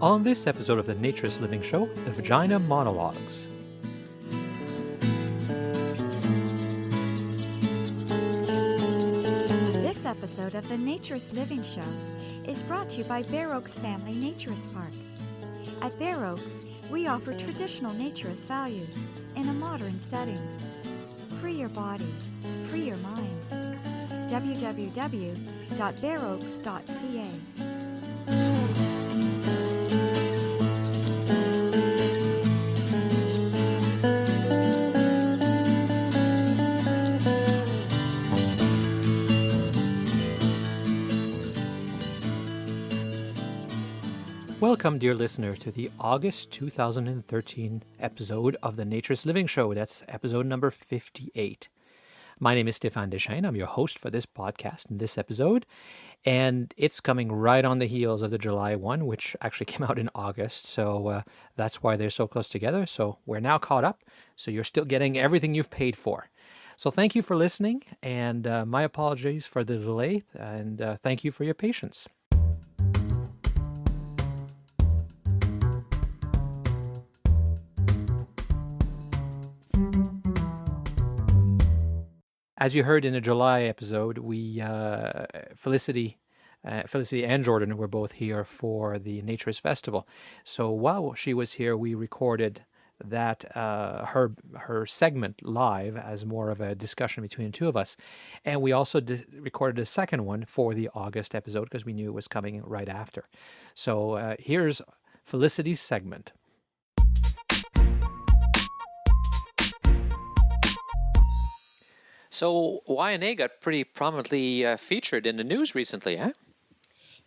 On this episode of the Naturist Living Show, the Vagina Monologues. This episode of the Naturist Living Show is brought to you by Bare Oaks Family Naturist Park. At Bare Oaks, we offer traditional naturist values in a modern setting. Free your body, free your mind. www.bareoaks.ca. Welcome, dear listener, to the August 2013 episode of the Naturist Living Show. That's episode number 58. My name is Stéphane Deschênes. I'm your host for this podcast and this episode, and it's coming right on the heels of the July one, which actually came out in August, so that's why they're so close together. So we're now caught up, so you're still getting everything you've paid for. So thank you for listening, and my apologies for the delay, and thank you for your patience. As you heard in the July episode, we Felicity and Jordan were both here for the Naturist Festival. So while she was here, we recorded that her segment live as more of a discussion between the two of us, and we also recorded a second one for the August episode because we knew it was coming right after. So here's Felicity's segment. So YNA got pretty prominently featured in the news recently, huh?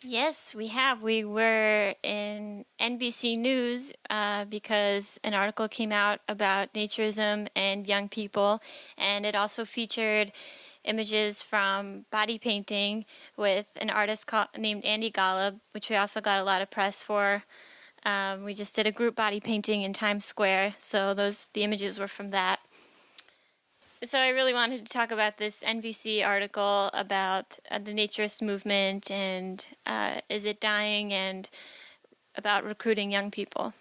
Yes, we have. We were in NBC News because an article came out about naturism and young people, and it also featured images from body painting with an artist named Andy Golub, which we also got a lot of press for. We just did a group body painting in Times Square, so the images were from that. So I really wanted to talk about this NBC article about the naturist movement and is it dying, and about recruiting young people.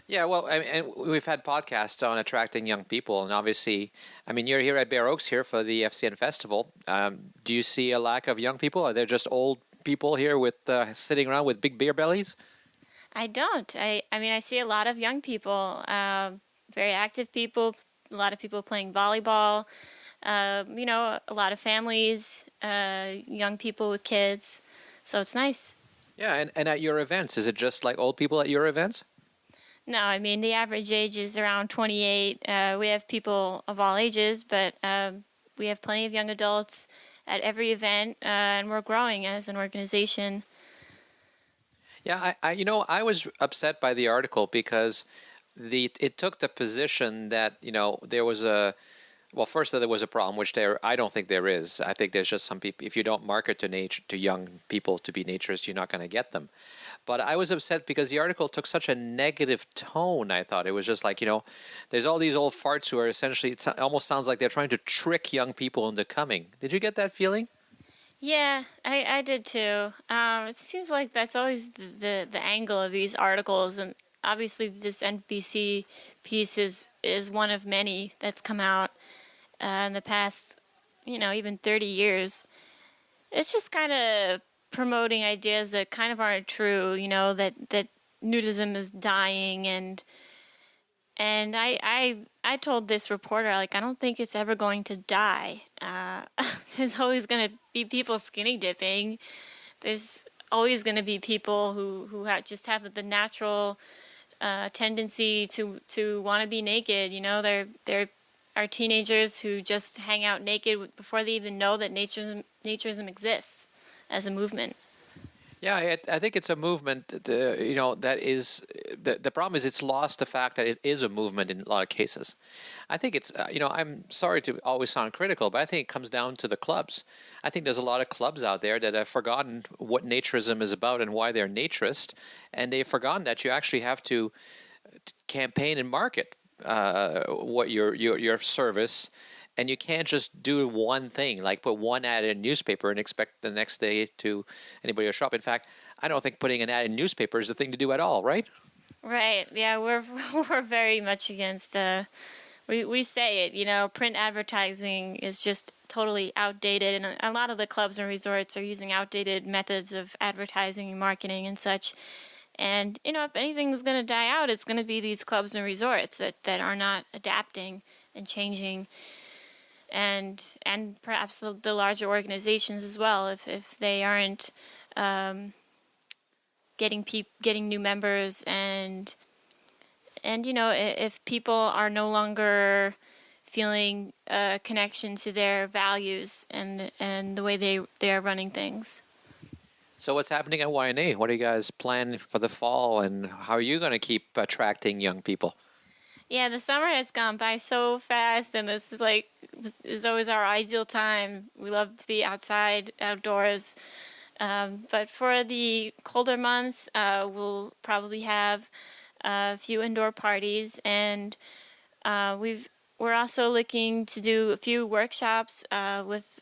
Yeah, well, and we've had podcasts on attracting young people, and obviously, I mean, you're here at Bare Oaks here for the FQN Festival. Do you see a lack of young people? Are there just old people here with sitting around with big beer bellies? I don't. I mean, I see a lot of young people, very active people. A lot of people playing volleyball, a lot of families, young people with kids. So it's nice. Yeah, and at your events, is it just like old people at your events? No, I mean, the average age is around 28. We have people of all ages, but we have plenty of young adults at every event, and we're growing as an organization. Yeah, I was upset by the article because it took the position that there was first that there was a problem, which I don't think there is. I think there's just some people, if you don't market to young people to be naturists, you're not going to get them. But I was upset because the article took such a negative tone. I thought it was just like, there's all these old farts who are essentially, it almost sounds like they're trying to trick young people into coming. Did you get that feeling? Yeah, I did too. It seems like that's always the angle of these articles, and obviously this NBC piece is one of many that's come out in the past, even 30 years. It's just kind of promoting ideas that kind of aren't true, that nudism is dying, and I told this reporter, I don't think it's ever going to die. There's always going to be people skinny dipping. There's always going to be people who just have the natural tendency to want to be naked. There are teenagers who just hang out naked before they even know that naturism exists as a movement. Yeah, I think it's a movement that is the problem is it's lost the fact that it is a movement in a lot of cases. I think it's I'm sorry to always sound critical, but I think it comes down to the clubs. I think there's a lot of clubs out there that have forgotten what naturism is about and why they're naturist, and they've forgotten that you actually have to campaign and market what your service. And you can't just do one thing, like put one ad in a newspaper and expect the next day to anybody to shop. In fact, I don't think putting an ad in newspaper is the thing to do at all, right? Right. Yeah, we're very much against. We say it. Print advertising is just totally outdated, and a lot of the clubs and resorts are using outdated methods of advertising and marketing and such. And if anything's going to die out, it's going to be these clubs and resorts that are not adapting and changing, and perhaps the larger organizations as well, if they aren't getting new members, and if people are no longer feeling a connection to their values and the way they are running things. So what's happening at YNA? What do you guys plan for the fall, and how are you going to keep attracting young people? Yeah, the summer has gone by so fast, and this is always our ideal time. We love to be outside, outdoors. But for the colder months, we'll probably have a few indoor parties, and we're also looking to do a few workshops with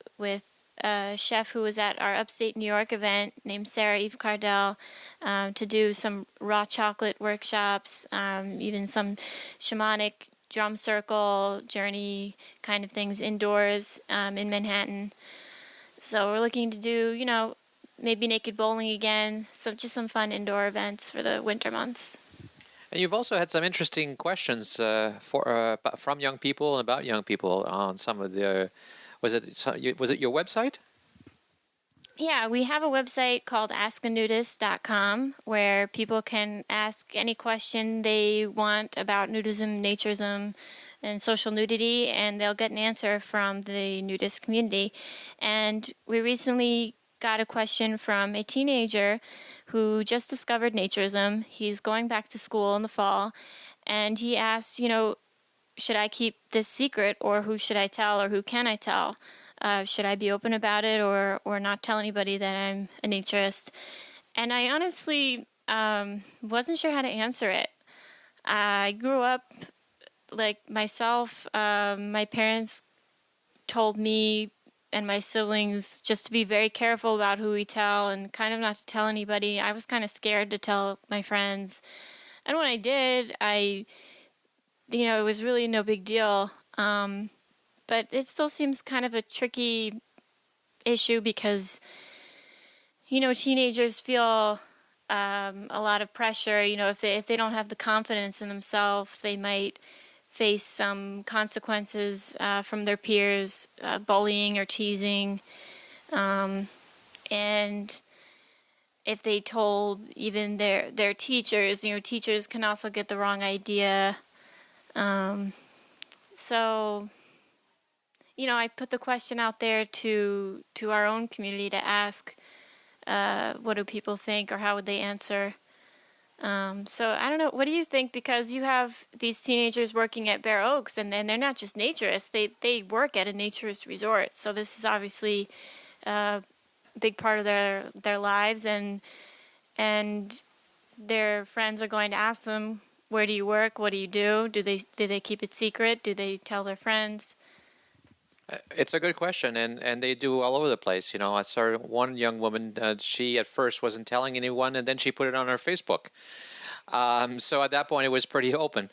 a chef who was at our upstate New York event named Sarah Eve Cardell, to do some raw chocolate workshops, even some shamanic drum circle journey kind of things indoors in Manhattan. So we're looking to do, maybe naked bowling again, so just some fun indoor events for the winter months. And you've also had some interesting questions from young people and about young people on some of the. Was it your website? Yeah, we have a website called askanudist.com where people can ask any question they want about nudism, naturism, and social nudity, and they'll get an answer from the nudist community. And we recently got a question from a teenager who just discovered naturism. He's going back to school in the fall, and he asked, should I keep this secret, or who should I tell, or who can I tell? Should I be open about it, or not tell anybody that I'm a naturist? And I honestly wasn't sure how to answer it. I grew up like myself. My parents told me and my siblings just to be very careful about who we tell and kind of not to tell anybody. I was kind of scared to tell my friends. And when I did, it was really no big deal. But it still seems kind of a tricky issue because, teenagers feel a lot of pressure. If they don't have the confidence in themselves, they might face some consequences from their peers, bullying or teasing. And if they told even their teachers, teachers can also get the wrong idea. So, I put the question out there to our own community to ask, what do people think, or how would they answer? So I don't know. What do you think? Because you have these teenagers working at Bare Oaks, and they're not just naturists. They work at a naturist resort. So this is obviously a big part of their lives, and their friends are going to ask them, where do you work? What do you do? Do they keep it secret? Do they tell their friends? It's a good question, and they do all over the place. I saw one young woman, she at first wasn't telling anyone, and then she put it on her Facebook. So at that point, it was pretty open.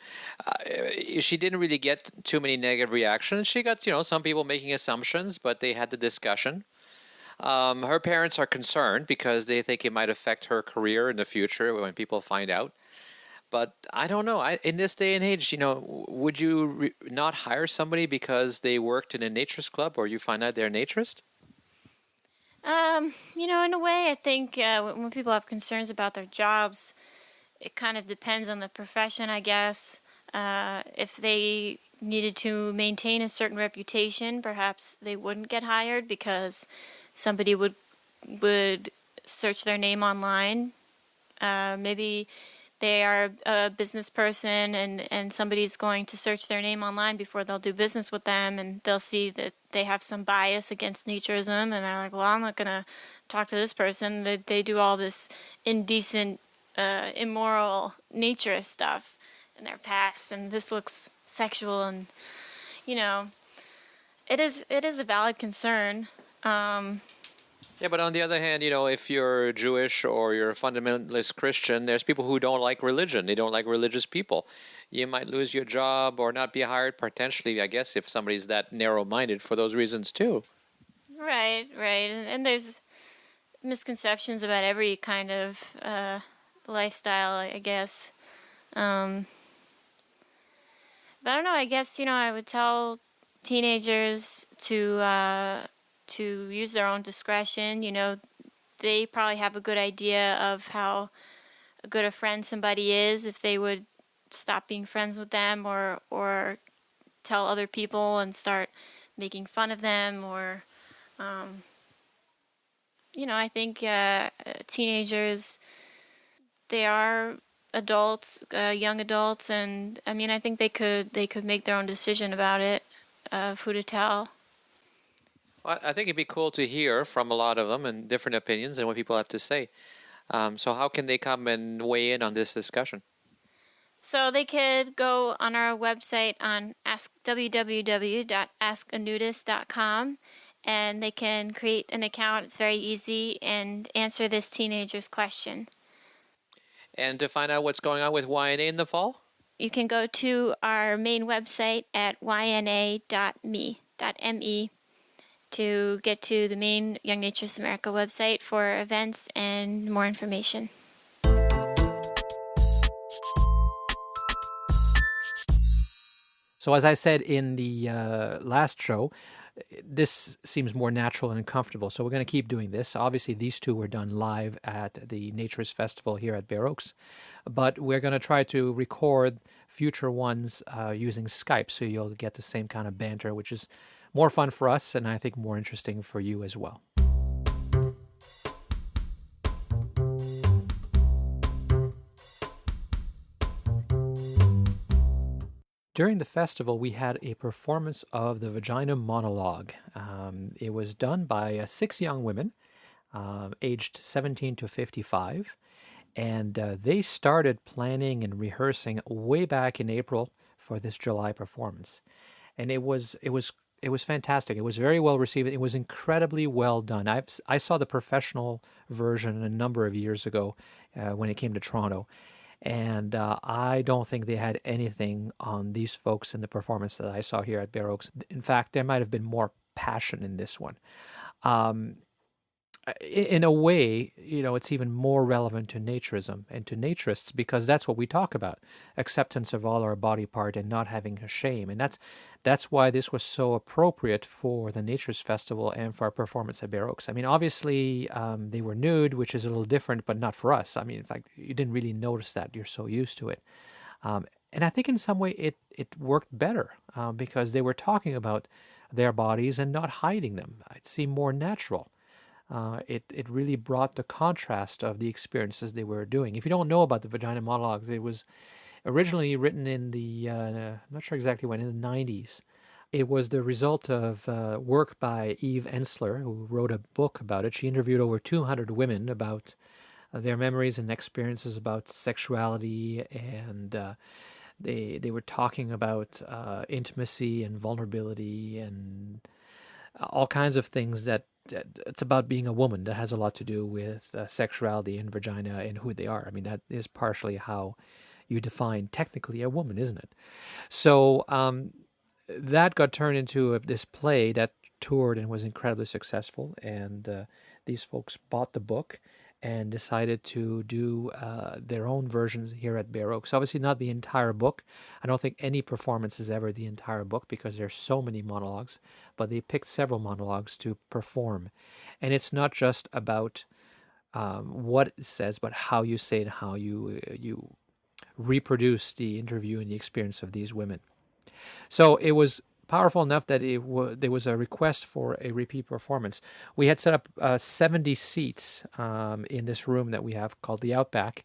She didn't really get too many negative reactions. She got, some people making assumptions, but they had the discussion. Her parents are concerned because they think it might affect her career in the future when people find out. But I don't know. In this day and age, would you not hire somebody because they worked in a naturist club, or you find out they're a naturist? In a way, I think when people have concerns about their jobs, it kind of depends on the profession, I guess. If they needed to maintain a certain reputation, perhaps they wouldn't get hired because somebody would search their name online. Maybe they are a business person, and somebody's going to search their name online before they'll do business with them, and they'll see that they have some bias against naturism, and they're like, well, I'm not going to talk to this person. They do all this indecent, immoral naturist stuff in their past, and this looks sexual, and, it is a valid concern. Yeah, but on the other hand, if you're Jewish or you're a fundamentalist Christian, there's people who don't like religion. They don't like religious people. You might lose your job or not be hired potentially, I guess, if somebody's that narrow-minded for those reasons too. Right. And there's misconceptions about every kind of lifestyle, I guess. But I don't know. I guess I would tell teenagers to use their own discretion. They probably have a good idea of how good a friend somebody is if they would stop being friends with them or tell other people and start making fun of them or I think teenagers, they are adults, young adults, and I think they could make their own decision about it, of who to tell. Well, I think it'd be cool to hear from a lot of them and different opinions and what people have to say. So how can they come and weigh in on this discussion? So they could go on our website on www.askanudist.com, and they can create an account. It's very easy, and answer this teenager's question. And to find out what's going on with YNA in the fall? You can go to our main website at yna.me to get to the main Young Naturist America website for events and more information. So as I said in the last show, this seems more natural and comfortable. So we're going to keep doing this. Obviously, these two were done live at the Naturist Festival here at Bear Oaks. But we're going to try to record future ones using Skype. So you'll get the same kind of banter, which is more fun for us and I think more interesting for you as well. During the festival, we had a performance of the Vagina Monologue. It was done by 6 young women, aged 17 to 55, and they started planning and rehearsing way back in April for this July performance, and it was fantastic. It was very well received. It was incredibly well done. I saw the professional version a number of years ago when it came to Toronto. And I don't think they had anything on these folks in the performance that I saw here at Bear Oaks. In fact, there might have been more passion in this one. In a way, it's even more relevant to naturism and to naturists because that's what we talk about, acceptance of all our body part and not having a shame. And that's why this was so appropriate for the Naturist Festival and for our performance at Bear Oaks. Obviously, they were nude, which is a little different, but not for us. In fact, you didn't really notice that. You're so used to it. And I think in some way it worked better because they were talking about their bodies and not hiding them. It seemed more natural. It really brought the contrast of the experiences they were doing. If you don't know about the Vagina Monologues, it was originally written in the, I'm not sure exactly when, in the 90s. It was the result of work by Eve Ensler, who wrote a book about it. She interviewed over 200 women about their memories and experiences about sexuality, and they were talking about intimacy and vulnerability and all kinds of things that it's about being a woman that has a lot to do with sexuality and vagina and who they are. That is partially how you define technically a woman, isn't it? So that got turned into this play that toured and was incredibly successful. And these folks bought the book and decided to do their own versions here at Bear Oaks. Obviously not the entire book. I don't think any performance is ever the entire book because there's so many monologues, but they picked several monologues to perform. And it's not just about what it says, but how you say it, how you reproduce the interview and the experience of these women. So it was powerful enough that there was a request for a repeat performance. We had set up 70 seats in this room that we have called the Outback.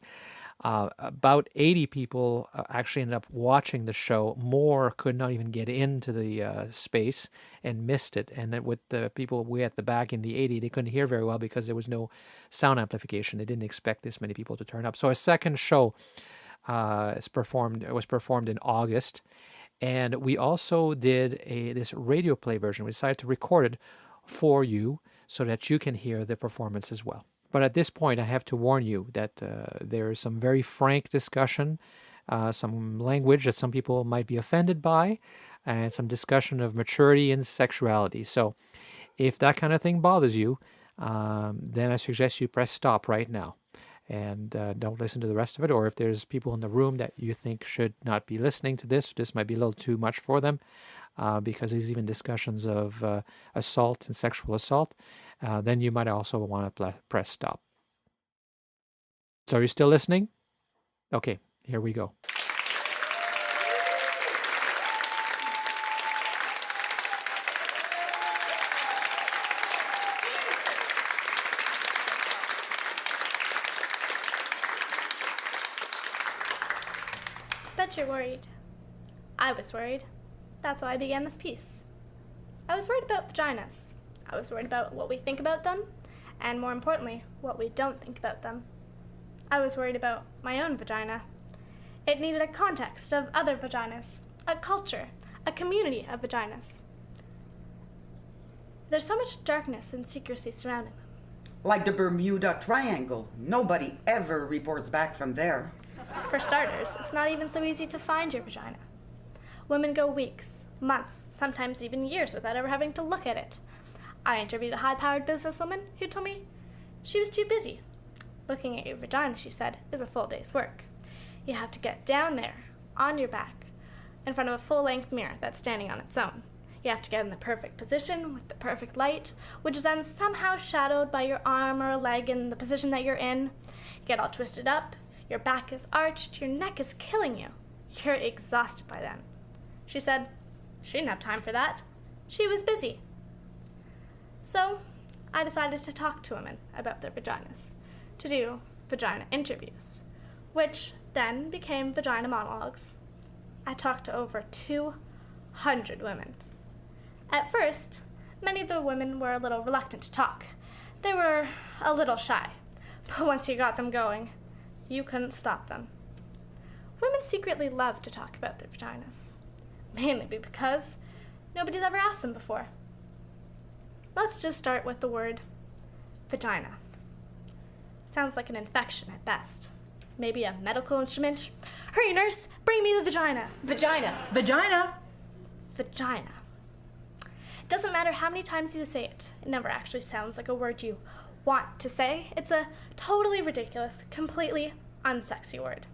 About 80 people actually ended up watching the show. More could not even get into the space and missed it. And with the people way at the back in the 80, they couldn't hear very well because there was no sound amplification. They didn't expect this many people to turn up. So a second show was performed in August. And we also did this radio play version. We decided to record it for you so that you can hear the performance as well. But at this point, I have to warn you that there is some very frank discussion, some language that some people might be offended by, and some discussion of maturity and sexuality. So if that kind of thing bothers you, then I suggest you press stop right now and don't listen to the rest of it. Or if there's people in the room that you think should not be listening to this might be a little too much for them, because there's even discussions of assault and sexual assault, then you might also want to press stop. So are you still listening? Okay, here we go. Bet you're worried. I was worried. That's why I began this piece. I was worried about vaginas. I was worried about what we think about them, and more importantly, what we don't think about them. I was worried about my own vagina. It needed a context of other vaginas, a culture, a community of vaginas. There's so much darkness and secrecy surrounding them. Like the Bermuda Triangle. Nobody ever reports back from there. For starters, it's not even so easy to find your vagina. Women go weeks, months, sometimes even years without ever having to look at it. I interviewed a high-powered businesswoman who told me she was too busy. Looking at your vagina, she said, is a full day's work. You have to get down there, on your back, in front of a full-length mirror that's standing on its own. You have to get in the perfect position with the perfect light, which is then somehow shadowed by your arm or a leg in the position that you're in. You get all twisted up, your back is arched, your neck is killing you. You're exhausted by then. She said she didn't have time for that. She was busy. So I decided to talk to women about their vaginas, to do vagina interviews, which then became Vagina Monologues. I talked to over 200 women. At first, many of the women were a little reluctant to talk. They were a little shy, but once you got them going, you couldn't stop them. Women secretly love to talk about their vaginas, mainly because nobody's ever asked them before. Let's just start with the word vagina. Sounds like an infection at best. Maybe a medical instrument. Hurry, nurse, bring me the vagina. Vagina. Vagina! Vagina. It doesn't matter how many times you say it. It never actually sounds like a word you want to say. It's a totally ridiculous, completely unsexy word.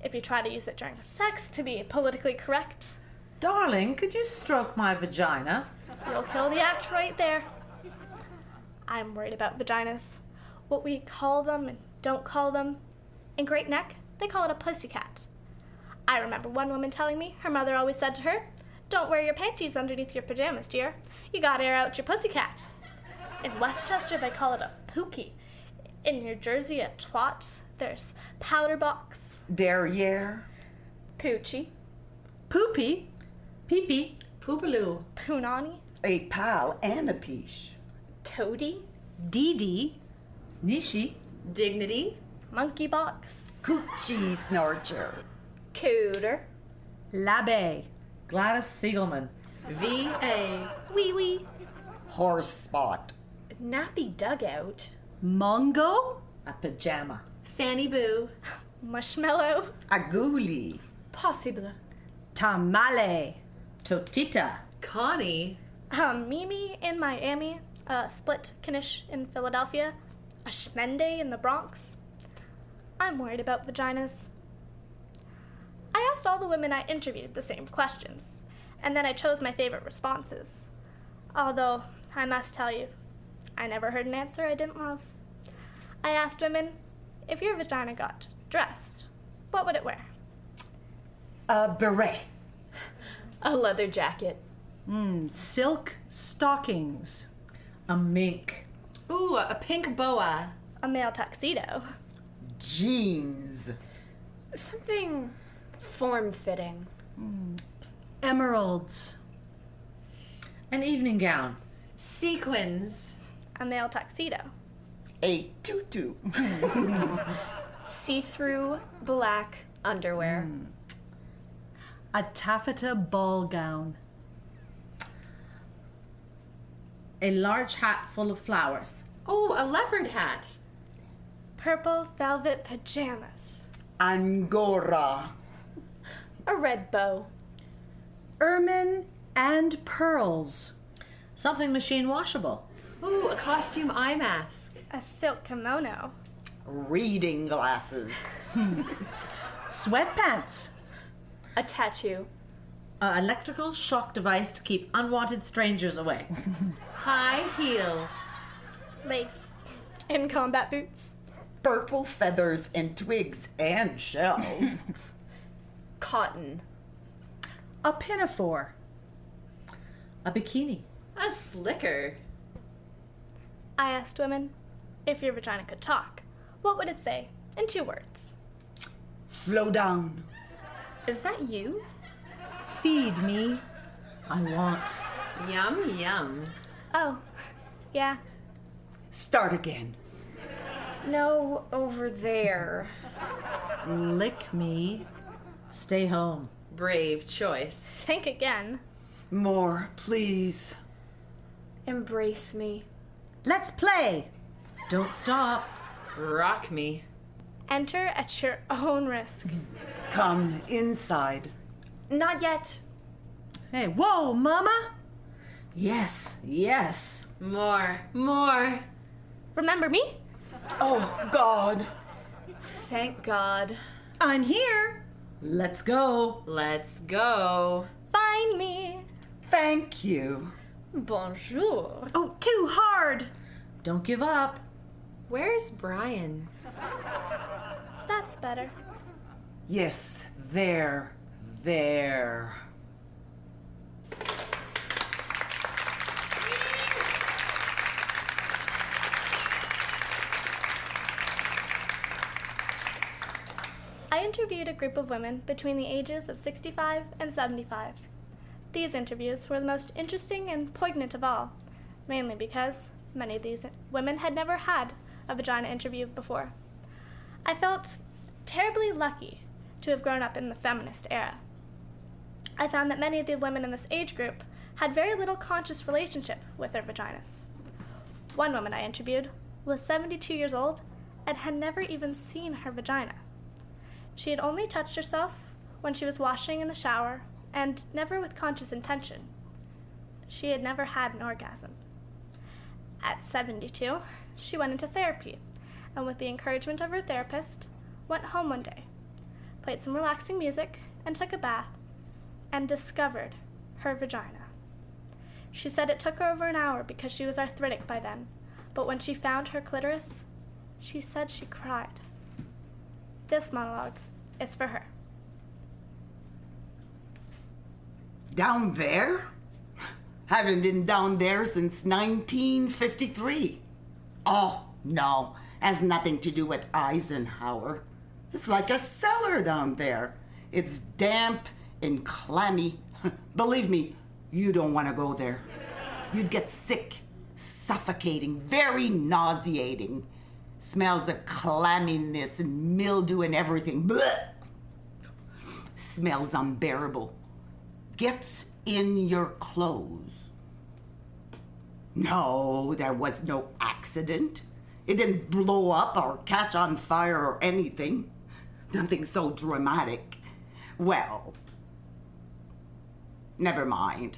If you try to use it during sex to be politically correct, Darling, could you stroke my vagina? you'll kill the act right there. I'm worried about vaginas. What we call them and don't call them. In Great Neck, they call it a pussycat. I remember one woman telling me her mother always said to her, "Don't wear your panties underneath your pajamas, dear. You gotta air out your pussycat." In Westchester, they call it a pookie. In New Jersey, a twat. There's powder box. Derriere. Poochie. Poopy? Pee-pee? Poopaloo. Punani. A pal and a peach. Toady. Dee-dee? Nishi? Dignity. Monkey box. Coochie snorcher. Cooter. Labbe? Gladys Siegelman? VA. Wee wee. Horse spot. Nappy dugout. Mongo? A pajama. Fanny Boo. Marshmallow. A ghoulie. Possible. Tamale? Totita? Connie. Mimi in Miami. A split knish in Philadelphia. A schmende in the Bronx. I'm worried about vaginas. I asked all the women I interviewed the same questions, and then I chose my favorite responses. Although, I must tell you, I never heard an answer I didn't love. I asked women, if your vagina got dressed, what would it wear? A beret. A leather jacket. Silk stockings. A mink. Ooh, a pink boa. A male tuxedo. Jeans. Something form-fitting. Emeralds. An evening gown. Sequins. A male tuxedo. A tutu. See-through black underwear. A taffeta ball gown. A large hat full of flowers. Oh, a leopard hat. Purple velvet pajamas. Angora. A red bow. Ermine and pearls. Something machine washable. Ooh, a costume eye mask. A silk kimono. Reading glasses. Sweatpants. A tattoo. A electrical shock device to keep unwanted strangers away. High heels. Lace. And combat boots. Purple feathers and twigs and shells. Cotton. A pinafore. A bikini. A slicker. I asked women, if your vagina could talk, what would it say in 2 words? Slow down. Is that you? Feed me. I want. Yum, yum. Oh, yeah. Start again. No, over there. Lick me. Stay home. Brave choice. Think again. More, please. Embrace me. Let's play. Don't stop. Rock me. Enter at your own risk. Come inside. Not yet. Hey, whoa, mama. Yes, yes. More, more. Remember me? Oh, God. Thank God. I'm here. Let's go. Let's go. Find me. Thank you. Bonjour. Oh, too hard. Don't give up. Where's Brian? That's better. Yes, there. I interviewed a group of women between the ages of 65 and 75. These interviews were the most interesting and poignant of all, mainly because many of these women had never had a vagina interview before. I felt terribly lucky to have grown up in the feminist era. I found that many of the women in this age group had very little conscious relationship with their vaginas. One woman I interviewed was 72 years old and had never even seen her vagina. She had only touched herself when she was washing in the shower and never with conscious intention. She had never had an orgasm. At 72, she went into therapy and with the encouragement of her therapist, went home one day, played some relaxing music and took a bath and discovered her vagina. She said it took her over an hour because she was arthritic by then, but when she found her clitoris, she said she cried. This monologue is for her. Down there? Haven't been down there since 1953. Oh, no. Has nothing to do with Eisenhower. It's like a cellar down there. It's damp and clammy. Believe me, you don't want to go there. You'd get sick, suffocating, very nauseating. Smells of clamminess and mildew and everything. Blech. Smells unbearable. Gets in your clothes. No, there was no accident. It didn't blow up or catch on fire or anything. Nothing so dramatic. Well, never mind.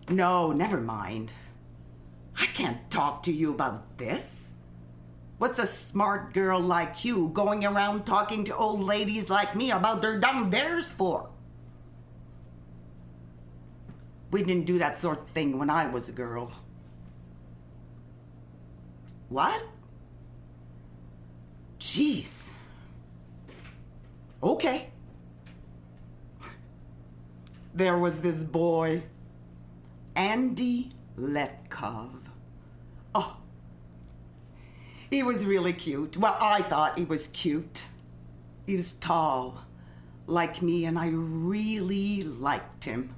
No, never mind. I can't talk to you about this. What's a smart girl like you going around talking to old ladies like me about their down there's for? We didn't do that sort of thing when I was a girl. What? Jeez. Okay. There was this boy, Andy Letkov. Oh, he was really cute. Well, I thought he was cute. He was tall, like me, and I really liked him.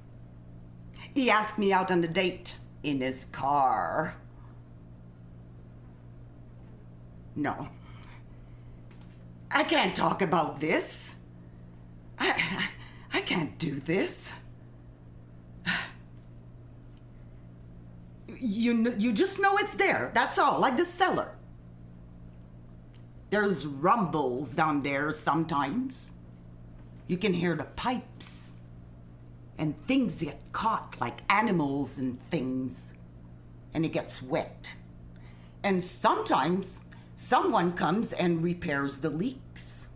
He asked me out on a date in his car. No. I can't talk about this. I can't do this. You just know it's there. That's all, like the cellar. There's rumbles down there sometimes. You can hear the pipes. And things get caught, like animals and things. And it gets wet. And sometimes someone comes and repairs the leaks.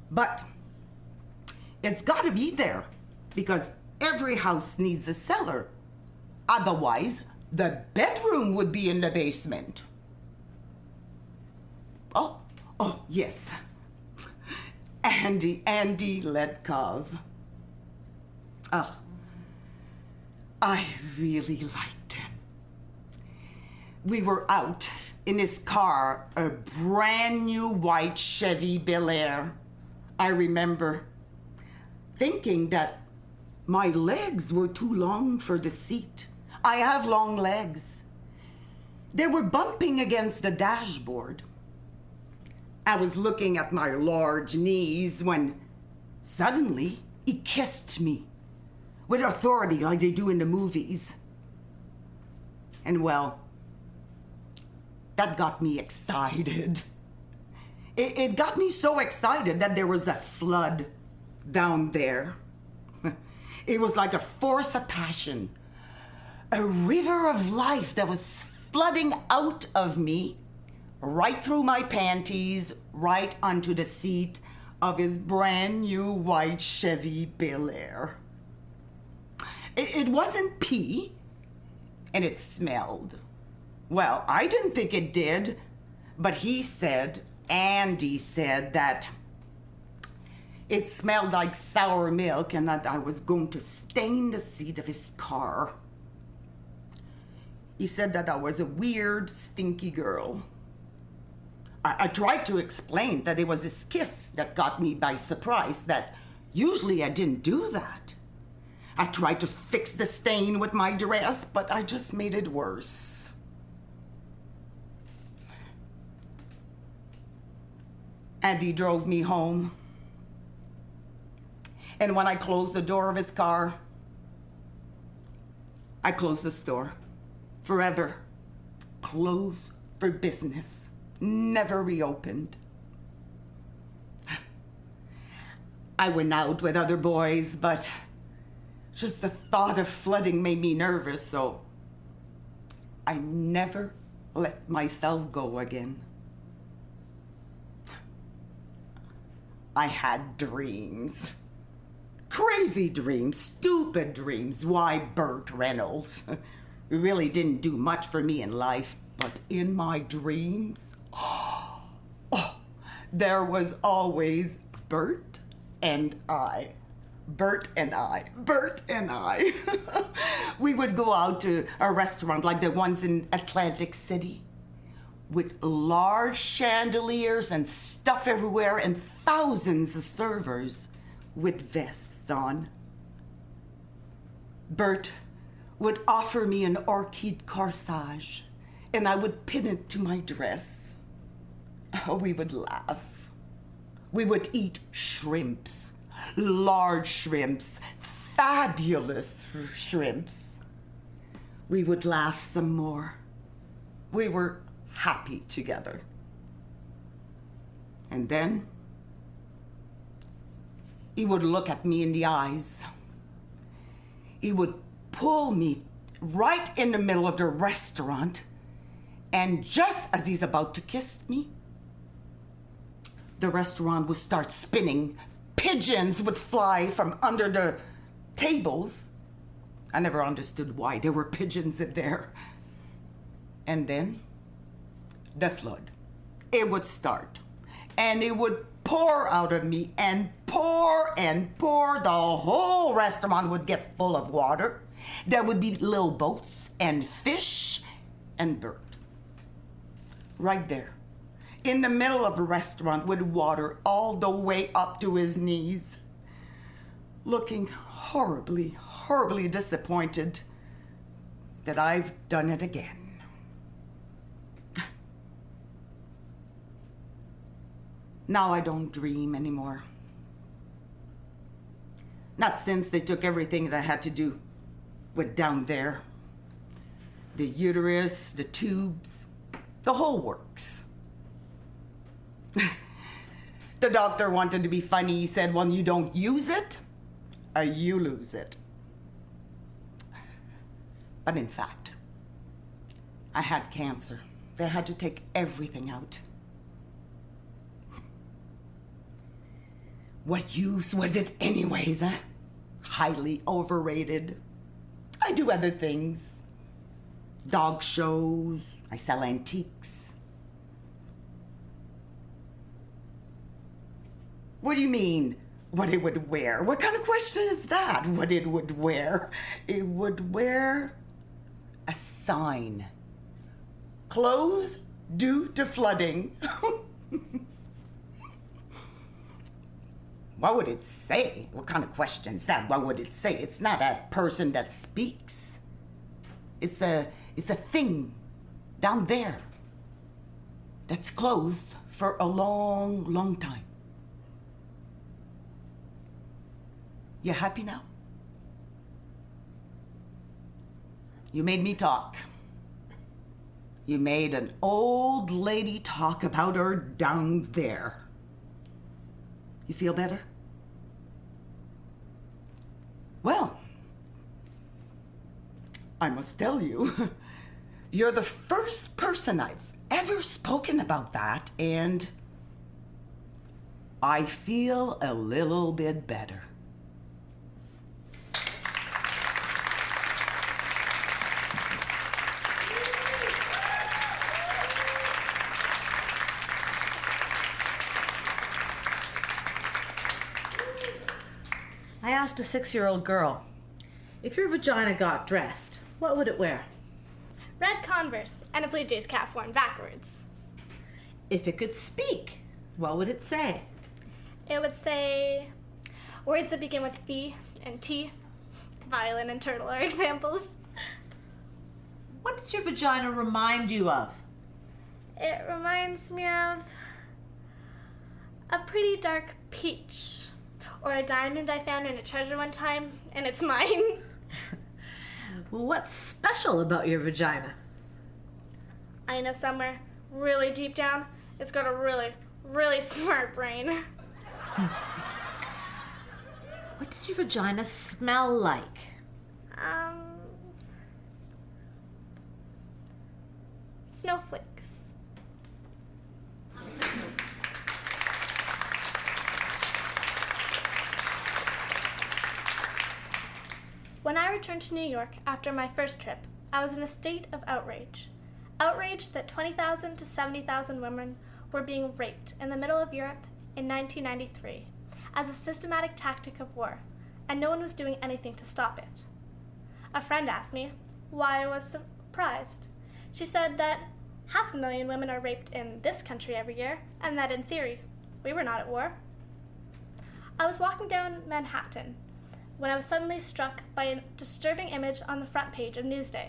But it's got to be there, because every house needs a cellar. Otherwise, the bedroom would be in the basement. Oh, yes. Andy Ledkov. Oh, I really liked him. We were out in his car, a brand new white Chevy Bel Air. I remember thinking that my legs were too long for the seat. I have long legs. They were bumping against the dashboard. I was looking at my large knees when suddenly he kissed me with authority like they do in the movies. And well, that got me excited. It got me so excited that there was a flood down there. It was like a force of passion, a river of life that was flooding out of me, right through my panties, right onto the seat of his brand new white Chevy Bel Air. It wasn't pee, and it smelled. Well, I didn't think it did, but Andy said that it smelled like sour milk and that I was going to stain the seat of his car. He said that I was a weird, stinky girl. I tried to explain that it was his kiss that got me by surprise, that usually I didn't do that. I tried to fix the stain with my dress, but I just made it worse. Andy drove me home. And when I closed the door of his car, I closed the store. Forever. Closed for business. Never reopened. I went out with other boys, but just the thought of flooding made me nervous, so I never let myself go again. I had dreams. Crazy dreams, stupid dreams. Why, Burt Reynolds? He really didn't do much for me in life, but in my dreams, there was always Burt and I. Burt and I. Burt and I. We would go out to a restaurant like the ones in Atlantic City with large chandeliers and stuff everywhere and thousands of servers with vests on. Burt would offer me an orchid corsage, and I would pin it to my dress. Oh, we would laugh. We would eat shrimps, large shrimps, fabulous shrimps. We would laugh some more. We were happy together. And then he would look at me in the eyes. He would pull me right in the middle of the restaurant, and just as he's about to kiss me, the restaurant would start spinning. Pigeons would fly from under the tables. I never understood why there were pigeons in there. And then the flood. It would start, and it would pour out of me and pour and pour. The whole restaurant would get full of water. There would be little boats and fish and Burt. Right there, in the middle of a restaurant with water all the way up to his knees, looking horribly, horribly disappointed that I've done it again. Now I don't dream anymore. Not since they took everything that had to do with down there. the uterus, the tubes, the whole works. The doctor wanted to be funny. He said, when you don't use it, you lose it. But in fact, I had cancer. They had to take everything out. What use was it anyways, huh? Highly overrated. I do other things. Dog shows. I sell antiques. What do you mean, what it would wear? What kind of question is that? What it would wear? It would wear a sign. Closed due to flooding. What would it say? What kind of question is that? What would it say? It's not a person that speaks. It's a thing down there that's closed for a long, long time. You happy now? You made me talk. You made an old lady talk about her down there. You feel better? Well, I must tell you, you're the first person I've ever spoken about that, and I feel a little bit better. I asked a 6-year-old girl, if your vagina got dressed, what would it wear? Red Converse and a Blue Jays cap worn backwards. If it could speak, what would it say? It would say words that begin with V and T. Violin and turtle are examples. What does your vagina remind you of? It reminds me of a pretty dark peach. Or a diamond I found in a treasure one time, and it's mine. What's special about your vagina? I know somewhere really deep down, it's got a really, really smart brain. What does your vagina smell like? Snowflakes. When I returned to New York after my first trip, I was in a state of outrage. Outrage that 20,000 to 70,000 women were being raped in the middle of Europe in 1993 as a systematic tactic of war, and no one was doing anything to stop it. A friend asked me why I was surprised. She said that 500,000 women are raped in this country every year, and that in theory, we were not at war. I was walking down Manhattan when I was suddenly struck by a disturbing image on the front page of Newsday.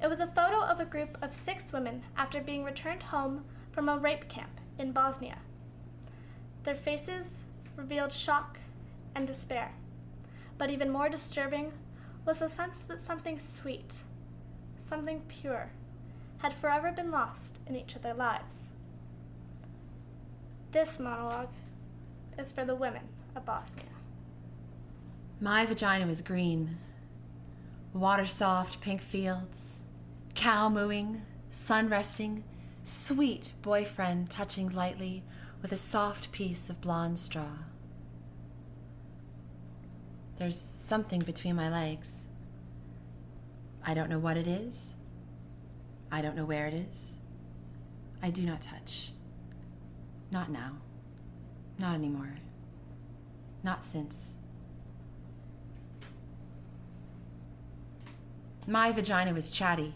It was a photo of a group of 6 women after being returned home from a rape camp in Bosnia. Their faces revealed shock and despair, but even more disturbing was the sense that something sweet, something pure, had forever been lost in each of their lives. This monologue is for the women of Bosnia. My vagina was green. Water-soft pink fields, cow mooing, sun resting, sweet boyfriend touching lightly with a soft piece of blonde straw. There's something between my legs. I don't know what it is. I don't know where it is. I do not touch. Not now. Not anymore. Not since. My vagina was chatty.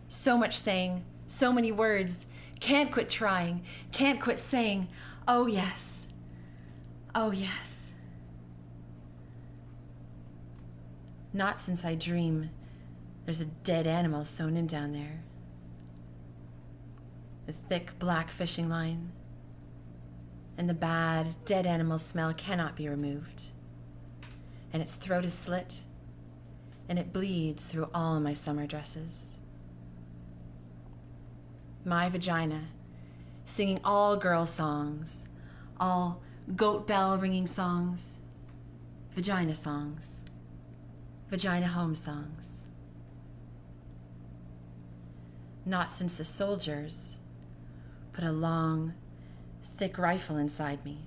So much saying, so many words. Can't quit trying, can't quit saying, oh yes, oh yes. Not since I dream there's a dead animal sewn in down there. The thick black fishing line. And the bad, dead animal smell cannot be removed. And its throat is slit. And it bleeds through all my summer dresses. My vagina, singing all girl songs, all goat bell ringing songs, vagina songs, vagina home songs. Not since the soldiers put a long, thick rifle inside me.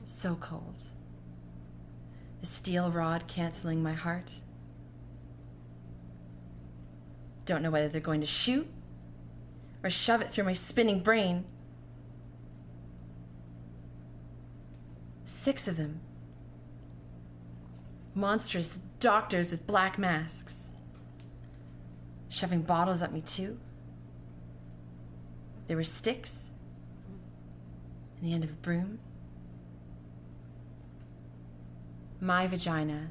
So cold. A steel rod canceling my heart. Don't know whether they're going to shoot or shove it through my spinning brain. 6 of them. Monstrous doctors with black masks. Shoving bottles at me too. There were sticks and the end of a broom. My vagina,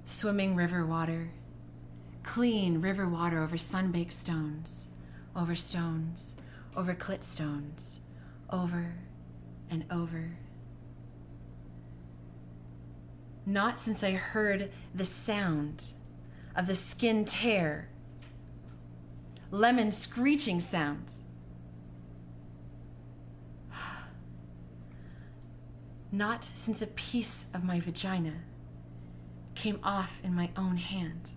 swimming river water, clean river water over sun-baked stones, over clit stones, over and over. Not since I heard the sound of the skin tear, lemon screeching sounds. Not since a piece of my vagina came off in my own hand.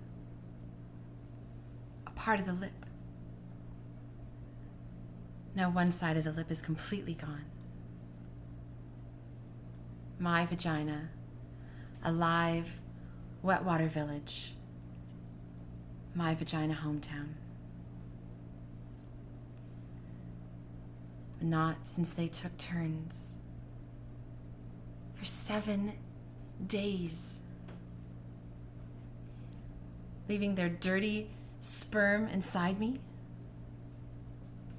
A part of the lip. Now one side of the lip is completely gone. My vagina, a live, wetwater village. My vagina hometown. Not since they took turns. For 7 days. Leaving their dirty sperm inside me.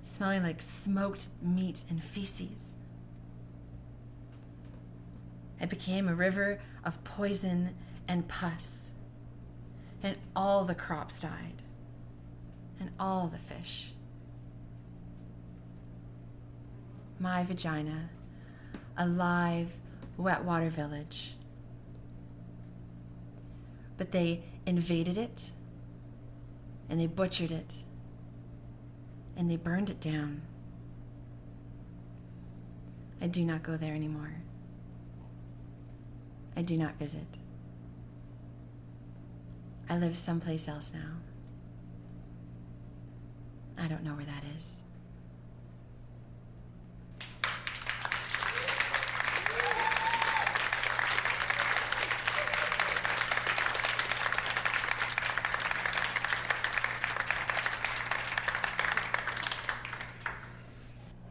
Smelling like smoked meat and feces. It became a river of poison and pus. And all the crops died. And all the fish. My vagina, a live, wetwater village. But they invaded it, and they butchered it, and they burned it down. I do not go there anymore. I do not visit. I live someplace else now. I don't know where that is.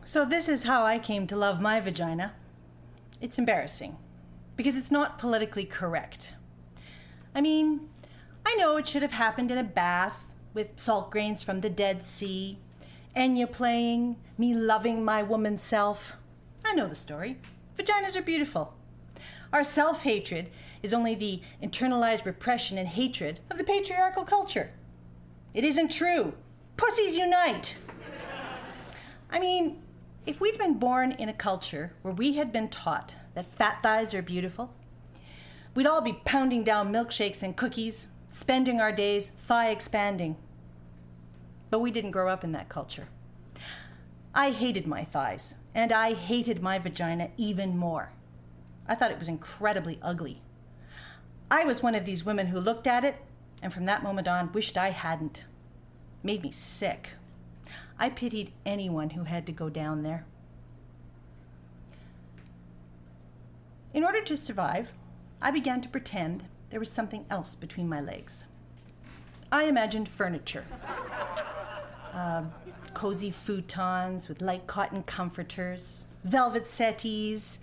So this is how I came to love my vagina. It's embarrassing, because it's not politically correct. I mean, I know it should have happened in a bath with salt grains from the Dead Sea, Enya playing, me loving my woman self. I know the story. Vaginas are beautiful. Our self-hatred is only the internalized repression and hatred of the patriarchal culture. It isn't true. Pussies unite. I mean, if we'd been born in a culture where we had been taught that fat thighs are beautiful, we'd all be pounding down milkshakes and cookies, spending our days thigh expanding. But we didn't grow up in that culture. I hated my thighs, and I hated my vagina even more. I thought it was incredibly ugly. I was one of these women who looked at it, and from that moment on, wished I hadn't. Made me sick. I pitied anyone who had to go down there. In order to survive, I began to pretend there was something else between my legs. I imagined furniture. Cozy futons with light cotton comforters, velvet settees,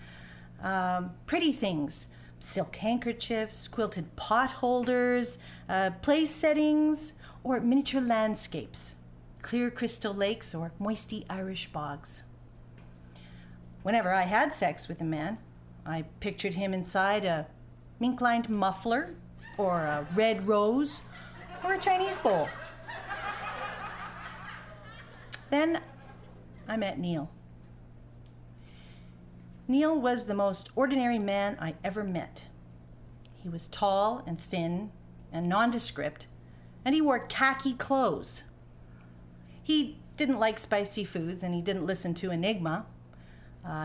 pretty things, silk handkerchiefs, quilted pot holders, place settings, or miniature landscapes, clear crystal lakes or moisty Irish bogs. Whenever I had sex with a man, I pictured him inside a mink-lined muffler, or a red rose, or a Chinese bowl. Then I met Neil. Neil was the most ordinary man I ever met. He was tall and thin and nondescript, and he wore khaki clothes. He didn't like spicy foods and he didn't listen to Enigma.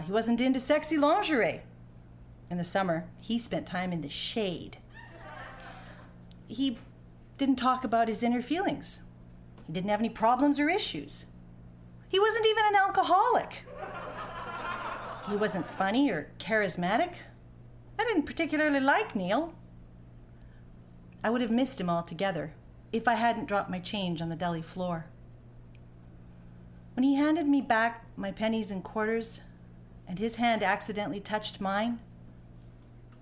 He wasn't into sexy lingerie. In the summer, he spent time in the shade. He didn't talk about his inner feelings. He didn't have any problems or issues. He wasn't even an alcoholic. He wasn't funny or charismatic. I didn't particularly like Neil. I would have missed him altogether if I hadn't dropped my change on the deli floor. When he handed me back my pennies and quarters and his hand accidentally touched mine,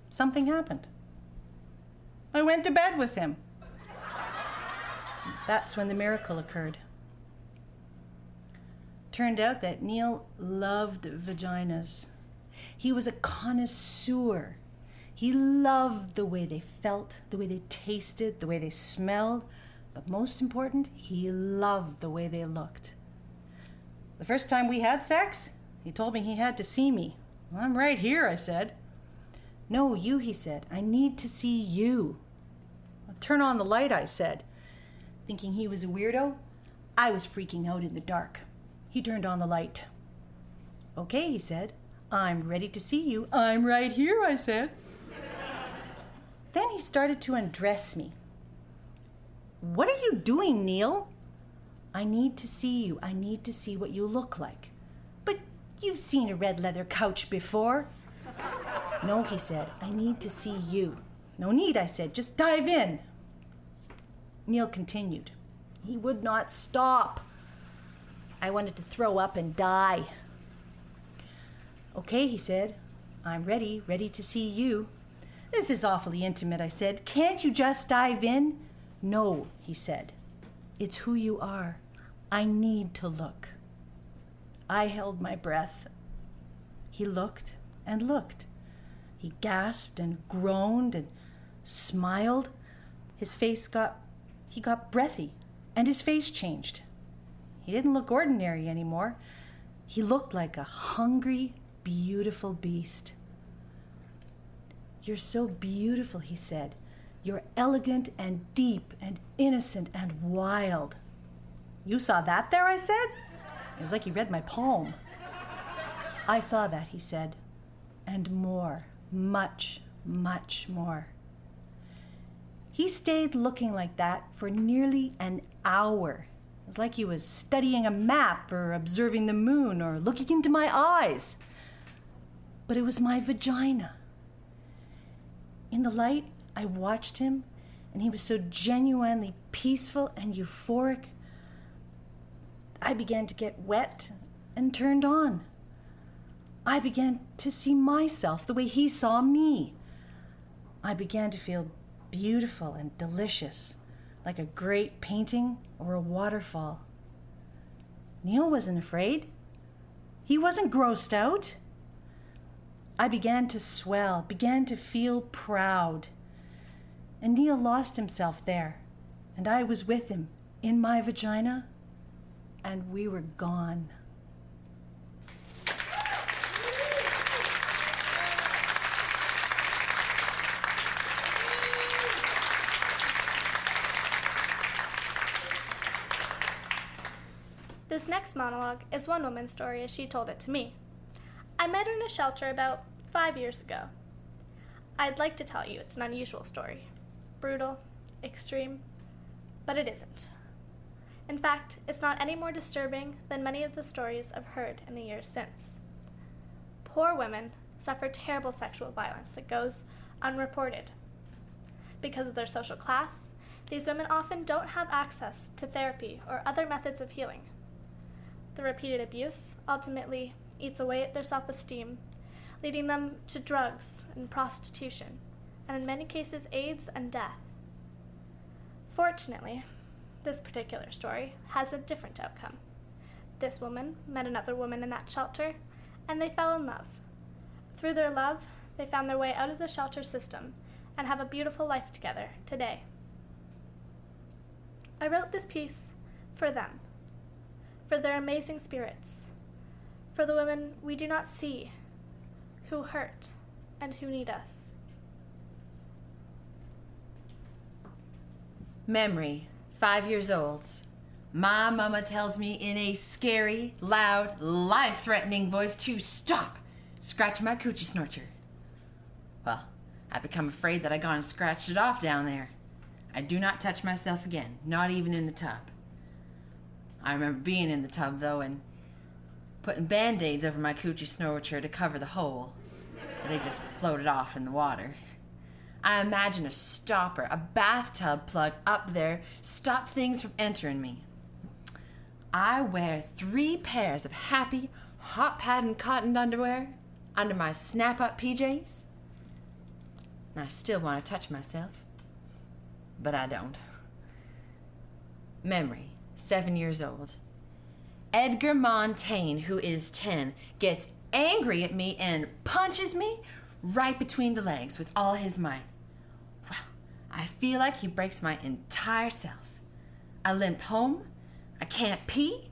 something happened. I went to bed with him. That's when the miracle occurred. Turned out that Neil loved vaginas. He was a connoisseur. He loved the way they felt, the way they tasted, the way they smelled, but most important, he loved the way they looked. The first time we had sex, he told me he had to see me. "Well, I'm right here," I said. "No, you," he said. "I need to see you." "Turn on the light," I said. Thinking he was a weirdo, I was freaking out in the dark. He turned on the light. "Okay," he said. "I'm ready to see you." "I'm right here," I said. Then he started to undress me. "What are you doing, Neil?" "I need to see you. I need to see what you look like." "But you've seen a red leather couch before." "No," he said. "I need to see you." "No need," I said. "Just dive in." Neil continued. He would not stop. I wanted to throw up and die. "Okay," he said. "I'm ready to see you." "This is awfully intimate," I said. "Can't you just dive in?" "No," he said. "It's who you are. I need to look." I held my breath. He looked and looked. He gasped and groaned and smiled. His face got breathy, and his face changed. He didn't look ordinary anymore. He looked like a hungry, beautiful beast. "You're so beautiful," he said. "You're elegant and deep and innocent and wild." "You saw that there?" I said. It was like he read my palm. "I saw that," he said, "and more, much, much more." He stayed looking like that for nearly an hour. It was like he was studying a map or observing the moon or looking into my eyes. But it was my vagina. In the light, I watched him, and he was so genuinely peaceful and euphoric. I began to get wet and turned on. I began to see myself the way he saw me. I began to feel beautiful and delicious, like a great painting or a waterfall. Neil wasn't afraid. He wasn't grossed out. I began to swell, began to feel proud. And Neil lost himself there, and I was with him in my vagina, and we were gone. This next monologue is one woman's story as she told it to me. I met her in a shelter about 5 years ago. I'd like to tell you it's an unusual story. Brutal, extreme, but it isn't. In fact, it's not any more disturbing than many of the stories I've heard in the years since. Poor women suffer terrible sexual violence that goes unreported. Because of their social class, these women often don't have access to therapy or other methods of healing. The repeated abuse ultimately eats away at their self-esteem, leading them to drugs and prostitution, and in many cases AIDS and death. Fortunately, this particular story has a different outcome. This woman met another woman in that shelter, and they fell in love. Through their love, they found their way out of the shelter system and have a beautiful life together today. I wrote this piece for them, for their amazing spirits, for the women we do not see, who hurt and who need us. Memory, 5 years old. My mama tells me in a scary, loud, life-threatening voice to stop scratching my coochie snorcher. Well, I become afraid that I gone and scratched it off down there. I do not touch myself again, not even in the tub. I remember being in the tub, though, and putting Band-Aids over my coochie snorcher to cover the hole. They just floated off in the water. I imagine a stopper, a bathtub plug up there, stop things from entering me. I wear 3 pairs of happy, hot patterned cotton underwear under my snap-up PJs. And I still want to touch myself, but I don't. Memory, 7 years old. Edgar Montaigne, who is 10, gets angry at me and punches me right between the legs with all his might. Well, I feel like he breaks my entire self. I limp home. I can't pee.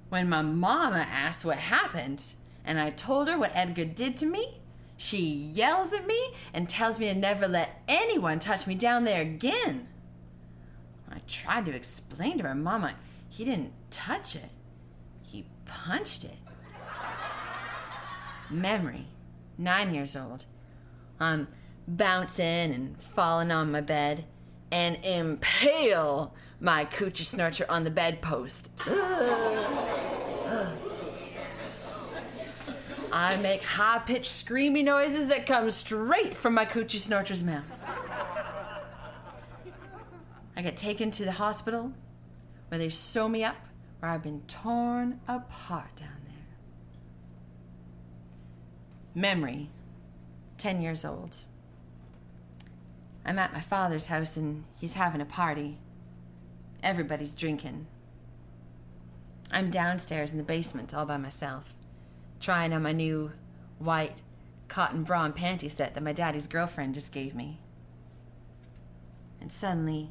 When my mama asks what happened, and I told her what Edgar did to me, she yells at me and tells me to never let anyone touch me down there again. I tried to explain to her mama he didn't touch it. He punched it. Memory, 9 years old. I'm bouncing and falling on my bed and impale my coochie snorcher on the bedpost. I make high-pitched screamy noises that come straight from my coochie snorcher's mouth. I get taken to the hospital where they sew me up where I've been torn apart down there. Memory, 10 years old. I'm at my father's house and he's having a party. Everybody's drinking. I'm downstairs in the basement all by myself, trying on my new white cotton bra and panty set that my daddy's girlfriend just gave me. And suddenly,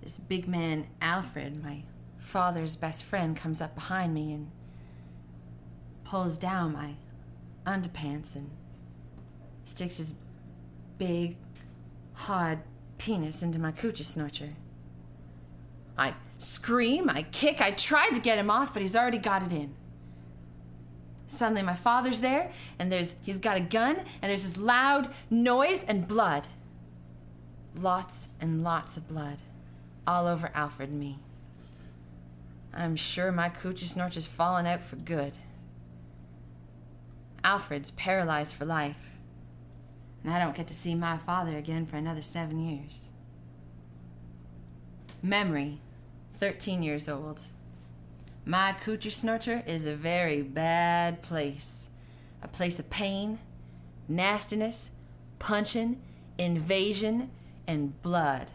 this big man, Alfred, my father's best friend, comes up behind me and pulls down my underpants and sticks his big, hard penis into my coochie snorcher. I scream, I kick, I tried to get him off, but he's already got it in. Suddenly my father's there, and he's got a gun, and there's this loud noise and blood. Lots and lots of blood, all over Alfred and me. I'm sure my coochie snorcher's fallen out for good. Alfred's paralyzed for life, and I don't get to see my father again for another 7 years. Memory, 13 years old. My coochie snorcher is a very bad place. A place of pain, nastiness, punching, invasion, and blood.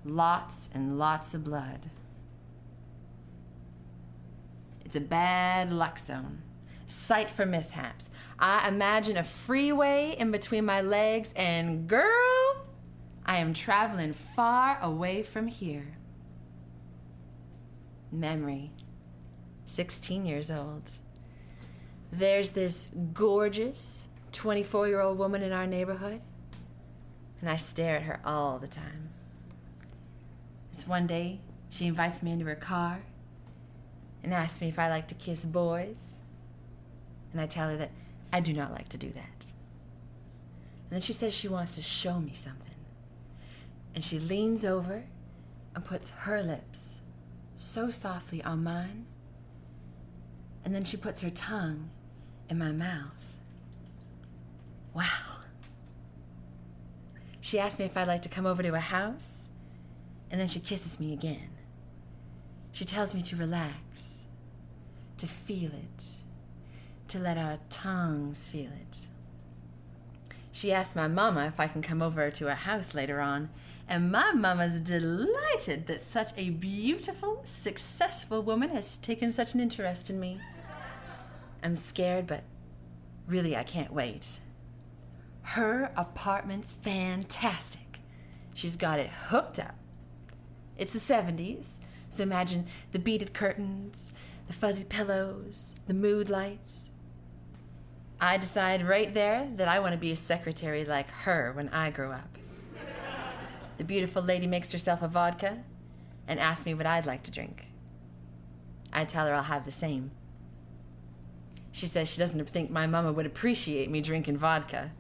Lots and lots of blood. It's a bad luck zone. Site for mishaps. I imagine a freeway in between my legs, and girl, I am traveling far away from here. Memory, 16 years old. There's this gorgeous 24-year-old woman in our neighborhood, and I stare at her all the time. This one day, she invites me into her car and asks me if I like to kiss boys, and I tell her that I do not like to do that. And then she says she wants to show me something. And she leans over and puts her lips so softly on mine. And then she puts her tongue in my mouth. Wow. She asked me if I'd like to come over to her house, and then she kisses me again. She tells me to relax, to feel it, to let our tongues feel it. She asked my mama if I can come over to her house later on, and my mama's delighted that such a beautiful, successful woman has taken such an interest in me. I'm scared, but really I can't wait. Her apartment's fantastic. She's got it hooked up. It's the 70s, so imagine the beaded curtains, the fuzzy pillows, the mood lights. I decide right there that I want to be a secretary like her when I grow up. The beautiful lady makes herself a vodka, and asks me what I'd like to drink. I tell her I'll have the same. She says she doesn't think my mama would appreciate me drinking vodka.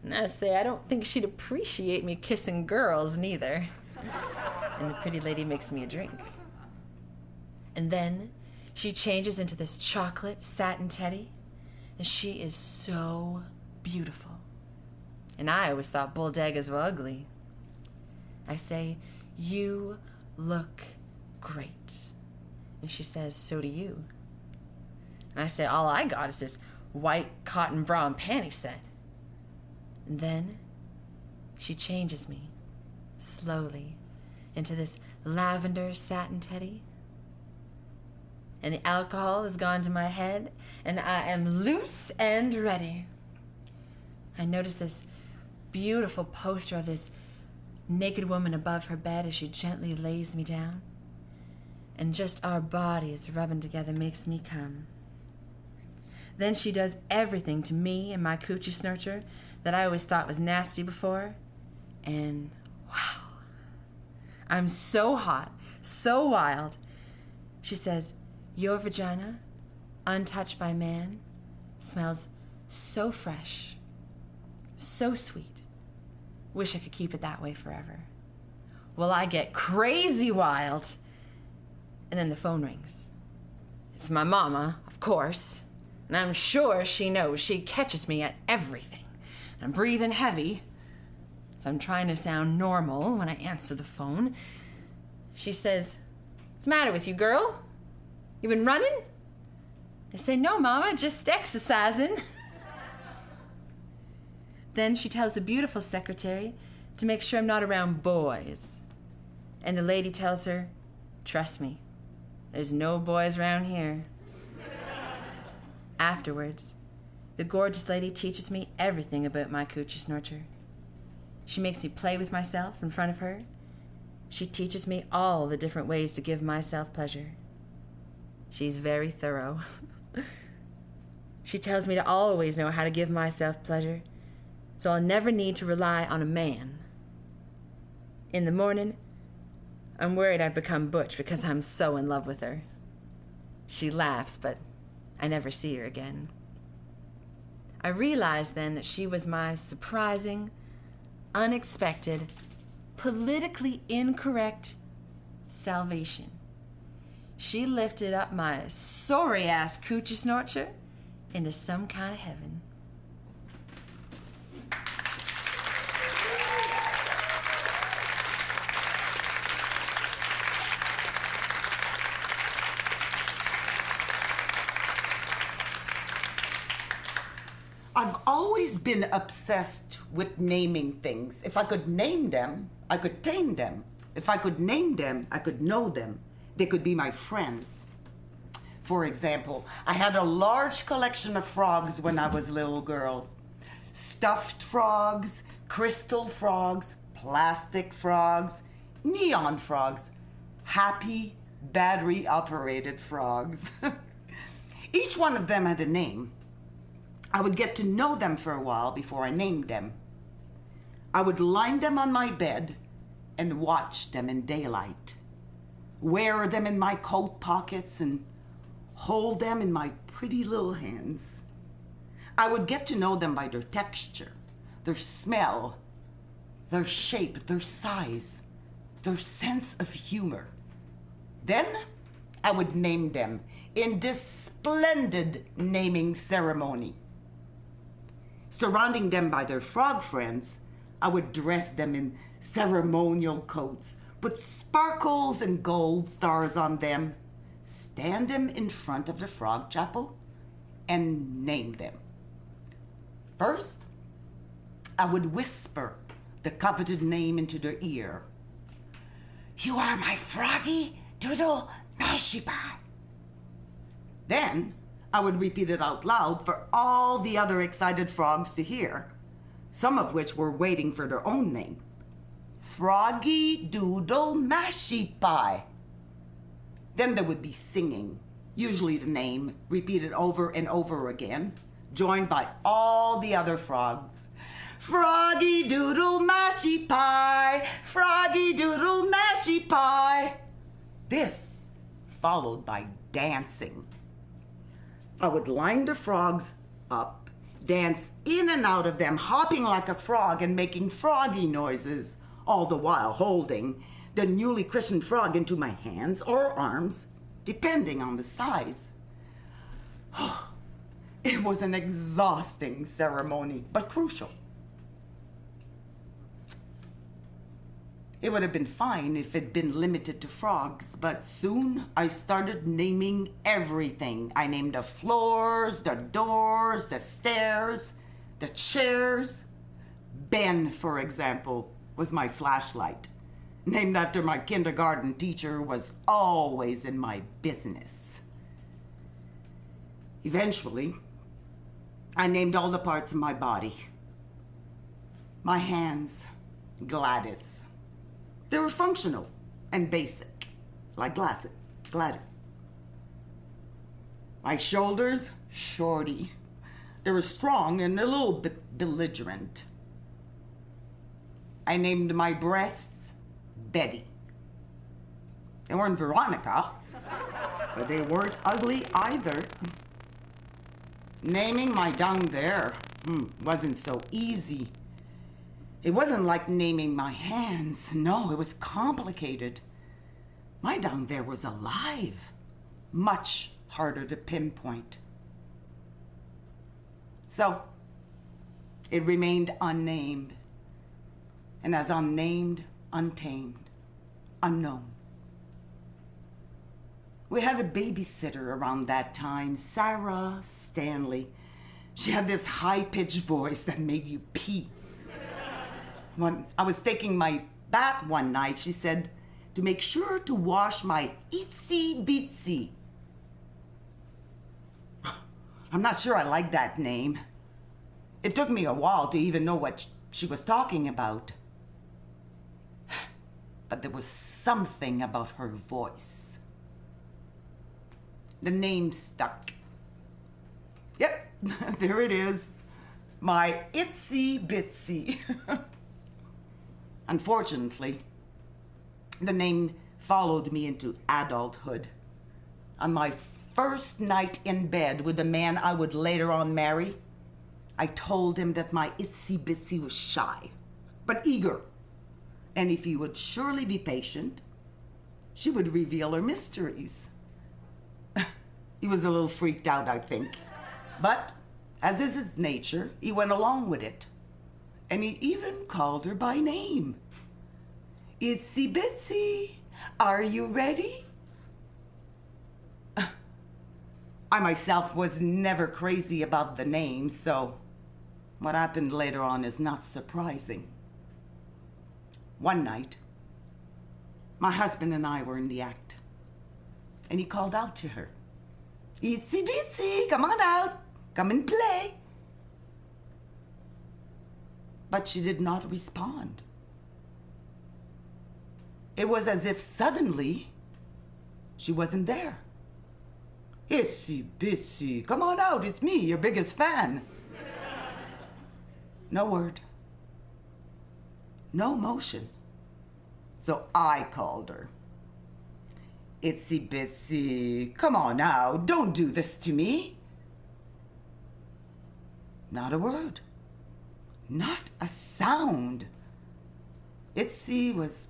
And I say I don't think she'd appreciate me kissing girls neither. And the pretty lady makes me a drink. And then she changes into this chocolate satin teddy, and she is so beautiful. And I always thought bull daggers were ugly. I say, "You look great." And she says, "So do you." And I say, "All I got is this white cotton bra and panty set." And then she changes me, slowly, into this lavender satin teddy. And the alcohol has gone to my head, and I am loose and ready. I notice this beautiful poster of this naked woman above her bed as she gently lays me down. And just our bodies rubbing together makes me come. Then she does everything to me and my coochie snurcher that I always thought was nasty before. And wow, I'm so hot, so wild. She says, "Your vagina, untouched by man, smells so fresh, so sweet. Wish I could keep it that way forever." Well, I get crazy wild. And then the phone rings. It's my mama, of course. And I'm sure she knows she catches me at everything. And I'm breathing heavy, so I'm trying to sound normal when I answer the phone. She says, "What's the matter with you, girl? You been running?" I say, "No, Mama, just exercising." Then she tells the beautiful secretary to make sure I'm not around boys. And the lady tells her, "Trust me, there's no boys around here." Afterwards, the gorgeous lady teaches me everything about my coochie snorcher. She makes me play with myself in front of her. She teaches me all the different ways to give myself pleasure. She's very thorough. She tells me to always know how to give myself pleasure, so I'll never need to rely on a man. In the morning, I'm worried I've become butch because I'm so in love with her. She laughs, but I never see her again. I realized then that she was my surprising, unexpected, politically incorrect salvation. She lifted up my sorry-ass coochie snorcher into some kind of heaven. I've always been obsessed with naming things. If I could name them, I could tame them. If I could name them, I could know them. They could be my friends. For example, I had a large collection of frogs when I was little girls. Stuffed frogs, crystal frogs, plastic frogs, neon frogs, happy battery-operated frogs. Each one of them had a name. I would get to know them for a while before I named them. I would line them on my bed and watch them in daylight, wear them in my coat pockets and hold them in my pretty little hands. I would get to know them by their texture, their smell, their shape, their size, their sense of humor. Then I would name them in this splendid naming ceremony. Surrounding them by their frog friends, I would dress them in ceremonial coats, put sparkles and gold stars on them, stand them in front of the frog chapel, and name them. First, I would whisper the coveted name into their ear. "You are my froggy doodle mashy pie." Then I would repeat it out loud for all the other excited frogs to hear, some of which were waiting for their own name. "Froggy doodle mashy pie." Then there would be singing, usually the name, repeated over and over again, joined by all the other frogs. "Froggy doodle mashy pie, froggy doodle mashy pie." This followed by dancing. I would line the frogs up, dance in and out of them, hopping like a frog and making froggy noises, all the while holding the newly christened frog into my hands or arms, depending on the size. It was an exhausting ceremony, but crucial. It would have been fine if it'd been limited to frogs, but soon I started naming everything. I named the floors, the doors, the stairs, the chairs. Ben, for example, was my flashlight. Named after my kindergarten teacher who was always in my business. Eventually, I named all the parts of my body. My hands, Gladys. They were functional and basic, like Gladys. My shoulders, Shorty. They were strong and a little bit belligerent. I named my breasts Betty. They weren't Veronica, but they weren't ugly either. Naming my down there wasn't so easy. It wasn't like naming my hands. No, it was complicated. My down there was alive. Much harder to pinpoint. So, it remained unnamed. And as unnamed, untamed, unknown. We had a babysitter around that time, Sarah Stanley. She had this high-pitched voice that made you pee. When I was taking my bath one night, she said to make sure to wash my itsy bitsy. I'm not sure I like that name. It took me a while to even know what she was talking about. But there was something about her voice. The name stuck. Yep, there it is. My itsy bitsy. Unfortunately, the name followed me into adulthood. On my first night in bed with the man I would later on marry, I told him that my itsy bitsy was shy, but eager. And if he would surely be patient, she would reveal her mysteries. He was a little freaked out, I think. But, as is his nature, he went along with it. And he even called her by name. Itsy Bitsy, are you ready? I myself was never crazy about the name, so what happened later on is not surprising. One night, my husband and I were in the act, and he called out to her, Itsy Bitsy, come on out, come and play. But she did not respond. It was as if suddenly she wasn't there. Itsy Bitsy, come on out, it's me, your biggest fan. No word. No motion. So I called her. Itsy Bitsy, come on now, don't do this to me. Not a word. Not a sound. Itsy was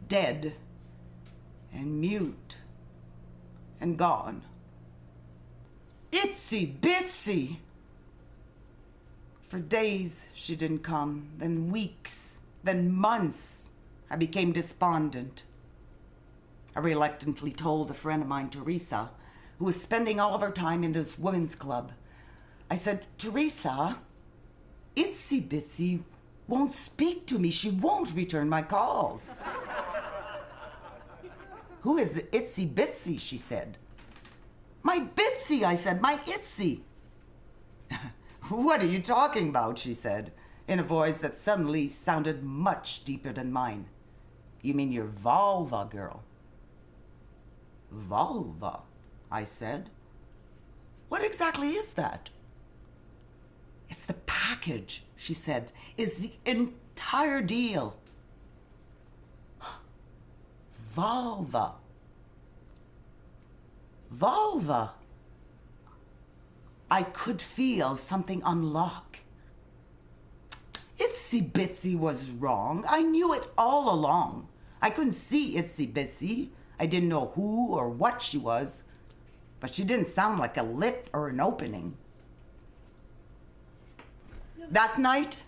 dead and mute and gone. Itsy Bitsy! For days she didn't come, then weeks, then months. I became despondent. I reluctantly told a friend of mine, Teresa, who was spending all of her time in this women's club. I said, Teresa, Itsy Bitsy won't speak to me. She won't return my calls. Who is Itsy Bitsy, she said. My Bitsy, I said, my Itsy. What are you talking about, she said, in a voice that suddenly sounded much deeper than mine. You mean your vulva, girl? Vulva, I said. What exactly is that? It's the package, she said. It's the entire deal. vulva. Vulva. I could feel something unlock. Itsy Bitsy was wrong. I knew it all along. I couldn't see Itsy Bitsy. I didn't know who or what she was, but she didn't sound like a lip or an opening. That night,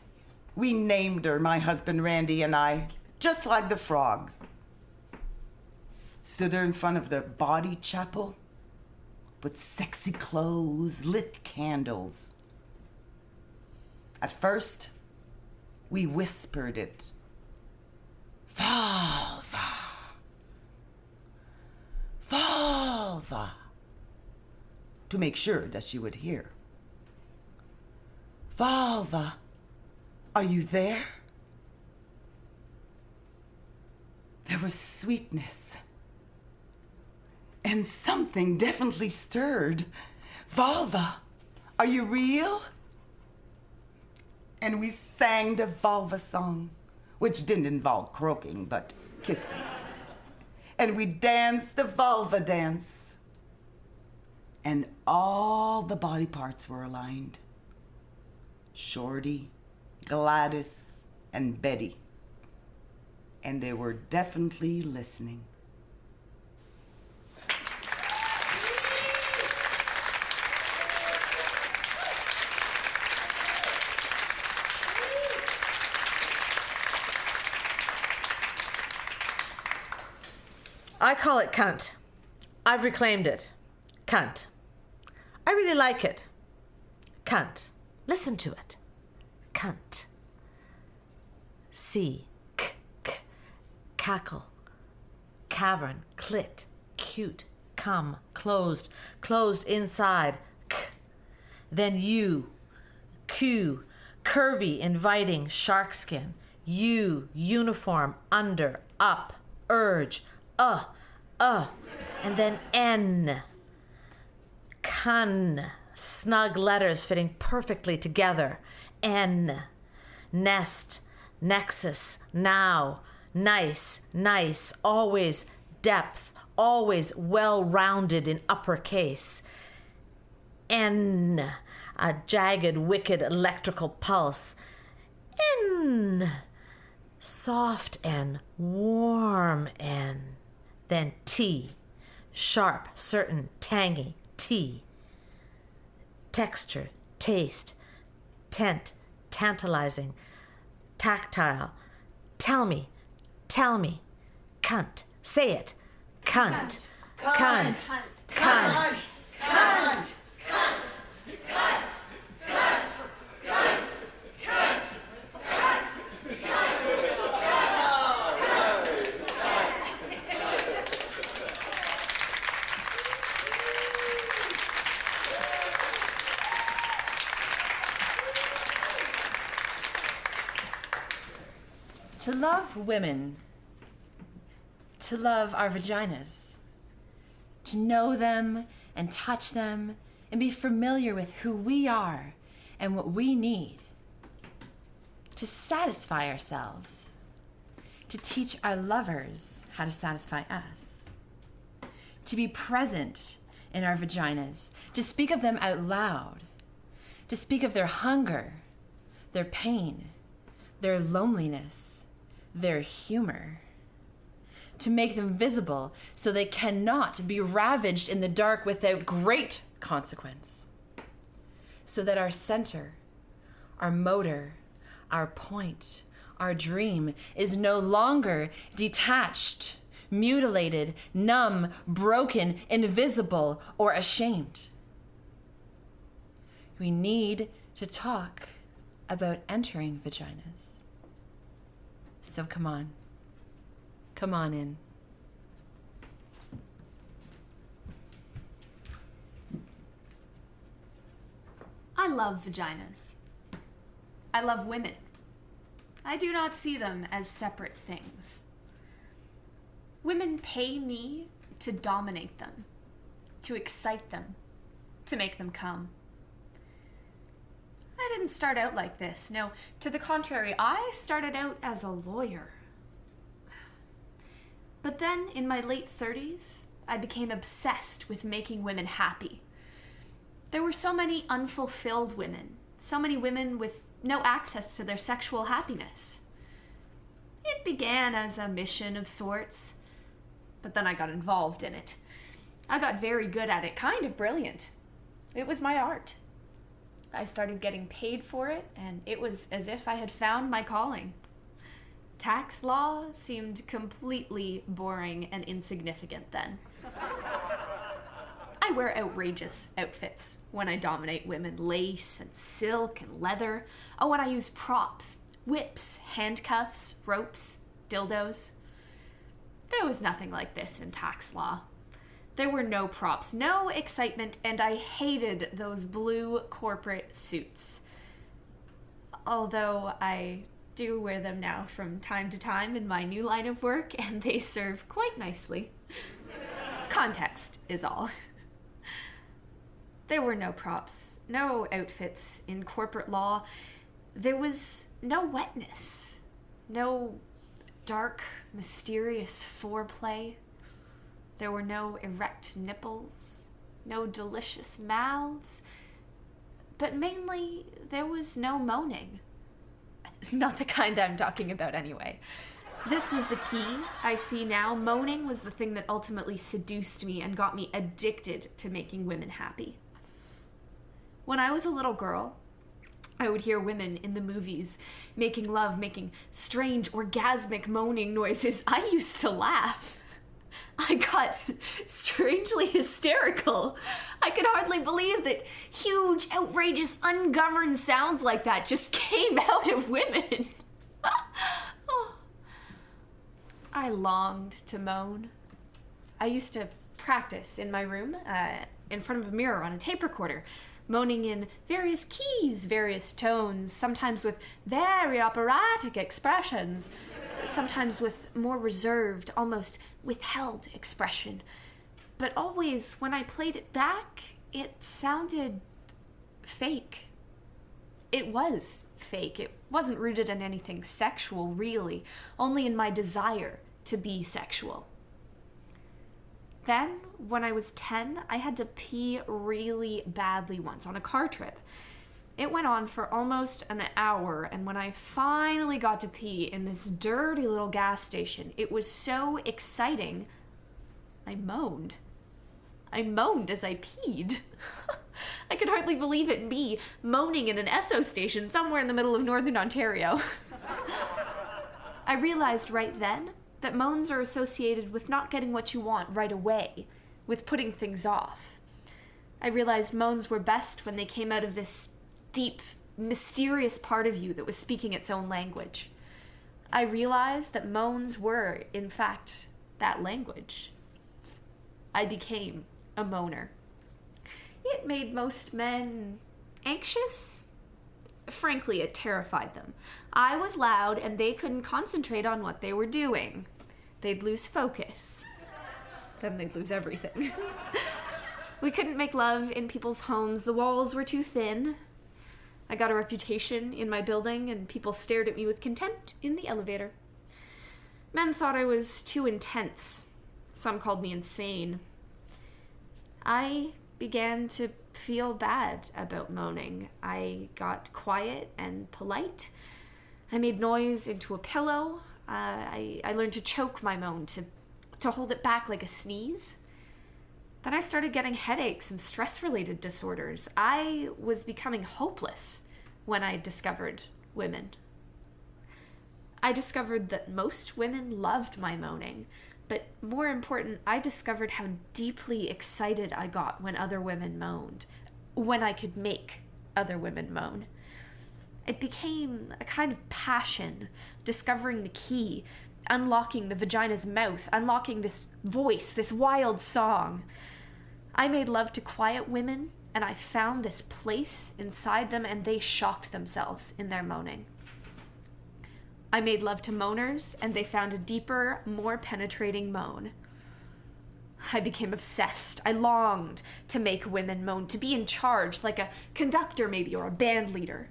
we named her, my husband Randy and I, just like the frogs. Stood her in front of the body chapel with sexy clothes, lit candles. At first, we whispered it. Vulva. Vulva. To make sure that she would hear. Vulva, are you there? There was sweetness. And something definitely stirred. Vulva, are you real? And we sang the vulva song, which didn't involve croaking, but kissing. And we danced the vulva dance. And all the body parts were aligned. Shorty, Gladys, and Betty. And they were definitely listening. I call it cunt. I've reclaimed it. Cunt. I really like it. Cunt. Listen to it. Cunt. C. K. K. Cackle. Cavern. Clit. Cute. Come. Closed. Closed inside. K. Then U. Q. Curvy, inviting, shark skin. U. Uniform. Under. Up. Urge. And then N. Cun. Snug letters fitting perfectly together. N. Nest. Nexus. Now. Nice. Nice. Always depth. Always well-rounded in uppercase. N. A jagged, wicked electrical pulse. N. Soft N. Warm N. Then T. Sharp, certain, tangy. T. Texture, taste, tent, tantalizing, tactile. Tell me, cunt. Say it. Cunt. Cunt. Cunt. Cunt. To love women, to love our vaginas, to know them and touch them and be familiar with who we are and what we need, to satisfy ourselves, to teach our lovers how to satisfy us, to be present in our vaginas, to speak of them out loud, to speak of their hunger, their pain, their loneliness, their humor, to make them visible so they cannot be ravaged in the dark without great consequence, so that our center, our motor, our point, our dream is no longer detached, mutilated, numb, broken, invisible, or ashamed. We need to talk about entering vaginas. So come on in. I love vaginas. I love women. I do not see them as separate things. Women pay me to dominate them, to excite them, to make them come. I didn't start out like this. No, to the contrary, I started out as a lawyer. But But then, in my late 30s, I became obsessed with making women happy. There were so many unfulfilled women, so many women with no access to their sexual happiness. It began as a mission of sorts, but then I got involved in it. I got very good at it, kind of brilliant. It was my art. I started getting paid for it, and it was as if I had found my calling. Tax law seemed completely boring and insignificant then. I wear outrageous outfits when I dominate women, lace and silk and leather. Oh, and I use props, whips, handcuffs, ropes, dildos. There was nothing like this in tax law. There were no props, no excitement, and I hated those blue corporate suits. Although I do wear them now from time to time in my new line of work, and they serve quite nicely. Context is all. There were no props, no outfits in corporate law. There was no wetness, no dark, mysterious foreplay. There were no erect nipples, no delicious mouths, but mainly there was no moaning. Not the kind I'm talking about anyway. This was the key, I see now. Moaning was the thing that ultimately seduced me and got me addicted to making women happy. When I was a little girl, I would hear women in the movies making love, making strange orgasmic moaning noises. I used to laugh. I got strangely hysterical. I could hardly believe that huge, outrageous, ungoverned sounds like that just came out of women. Oh. I longed to moan. I used to practice in my room, in front of a mirror on a tape recorder, moaning in various keys, various tones, sometimes with very operatic expressions, sometimes with more reserved, almost withheld expression. But always, when I played it back, it sounded fake. It was fake. It wasn't rooted in anything sexual, really, only in my desire to be sexual. Then, when I was 10, I had to pee really badly once on a car trip. It went on for almost an hour, and when I finally got to pee in this dirty little gas station, it was so exciting, I moaned. I moaned as I peed. I could hardly believe it, me moaning in an Esso station somewhere in the middle of northern Ontario. I realized right then that moans are associated with not getting what you want right away, with putting things off. I realized moans were best when they came out of this deep, mysterious part of you that was speaking its own language. I realized that moans were, in fact, that language. I became a moaner. It made most men anxious. Frankly, it terrified them. I was loud and they couldn't concentrate on what they were doing. They'd lose focus. Then they'd lose everything. We couldn't make love in people's homes. The walls were too thin. I got a reputation in my building, and people stared at me with contempt in the elevator. Men thought I was too intense. Some called me insane. I began to feel bad about moaning. I got quiet and polite. I made noise into a pillow. I learned to choke my moan, to hold it back like a sneeze. Then I started getting headaches and stress-related disorders. I was becoming hopeless when I discovered women. I discovered that most women loved my moaning, but more important, I discovered how deeply excited I got when other women moaned, when I could make other women moan. It became a kind of passion, discovering the key, unlocking the vagina's mouth, unlocking this voice, this wild song. I made love to quiet women, and I found this place inside them, and they shocked themselves in their moaning. I made love to moaners, and they found a deeper, more penetrating moan. I became obsessed. I longed to make women moan, to be in charge, like a conductor maybe, or a band leader.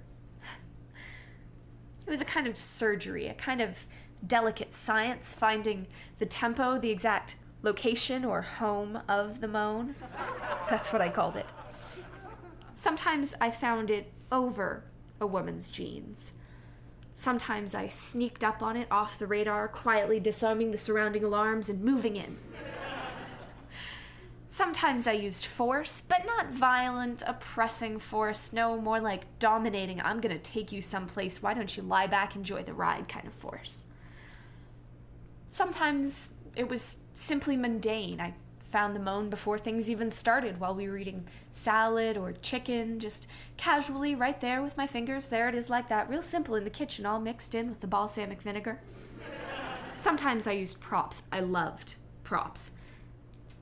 It was a kind of surgery, a kind of delicate science, finding the tempo, the exact location or home of the moan. That's what I called it. Sometimes I found it over a woman's jeans. Sometimes I sneaked up on it off the radar, quietly disarming the surrounding alarms and moving in. Sometimes I used force, but not violent, oppressing force. No, more like dominating, I'm gonna take you someplace, why don't you lie back, enjoy the ride kind of force. Sometimes it was simply mundane. I found the moan before things even started while we were eating salad or chicken, just casually right there with my fingers. There it is like that, real simple in the kitchen, all mixed in with the balsamic vinegar. Sometimes I used props. I loved props.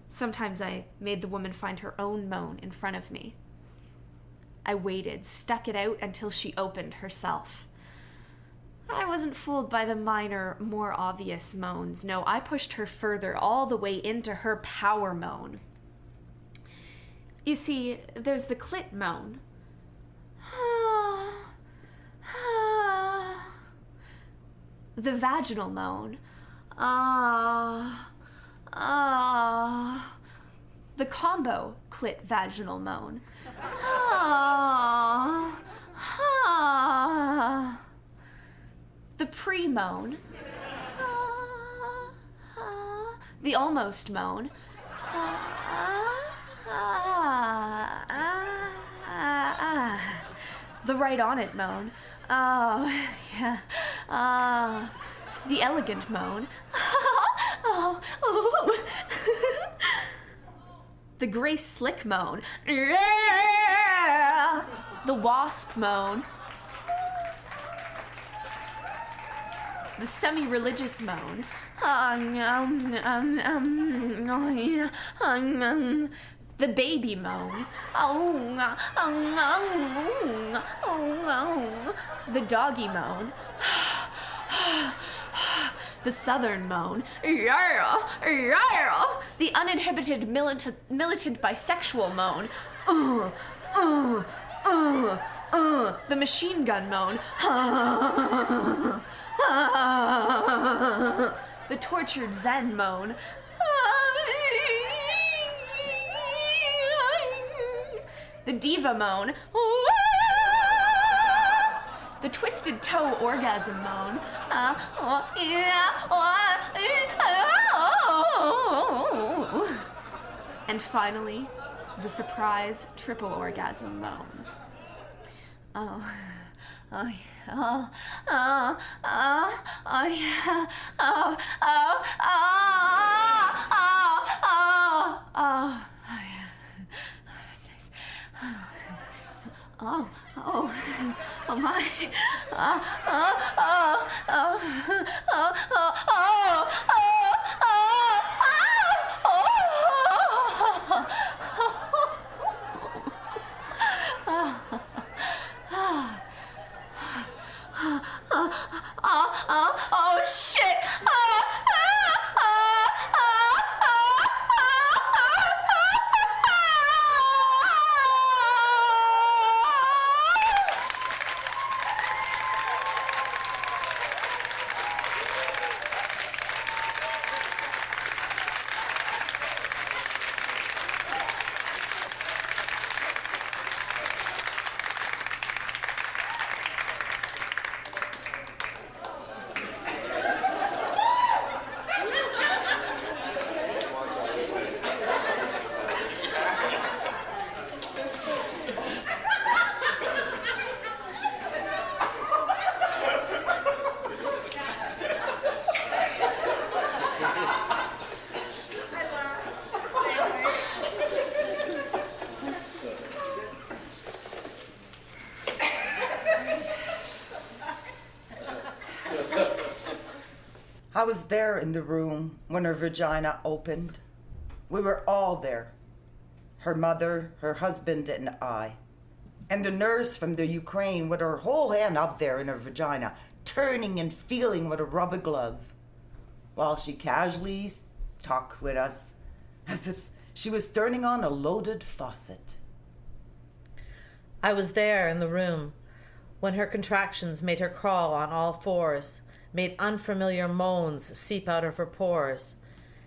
Sometimes I made the woman find her own moan in front of me. I waited, stuck it out until she opened herself. I wasn't fooled by the minor, more obvious moans. No, I pushed her further, all the way into her power moan. You see, there's the clit moan. The vaginal moan. The combo clit vaginal moan. The pre-moan. The almost moan. The right on it moan. Oh, yeah. The elegant moan. The Grace Slick moan. The wasp moan. The semi-religious moan. The baby moan. The doggy moan. The southern moan. The uninhibited militant bisexual moan. The machine gun moan. The tortured Zen moan. The diva moan. The twisted toe orgasm moan. And finally, the surprise triple orgasm moan. Oh my. Oh shit. I was there in the room when her vagina opened. We were all there. Her mother, her husband, and I. And the nurse from the Ukraine with her whole hand up there in her vagina, turning and feeling with a rubber glove, while she casually talked with us as if she was turning on a loaded faucet. I was there in the room when her contractions made her crawl on all fours, made unfamiliar moans seep out of her pores.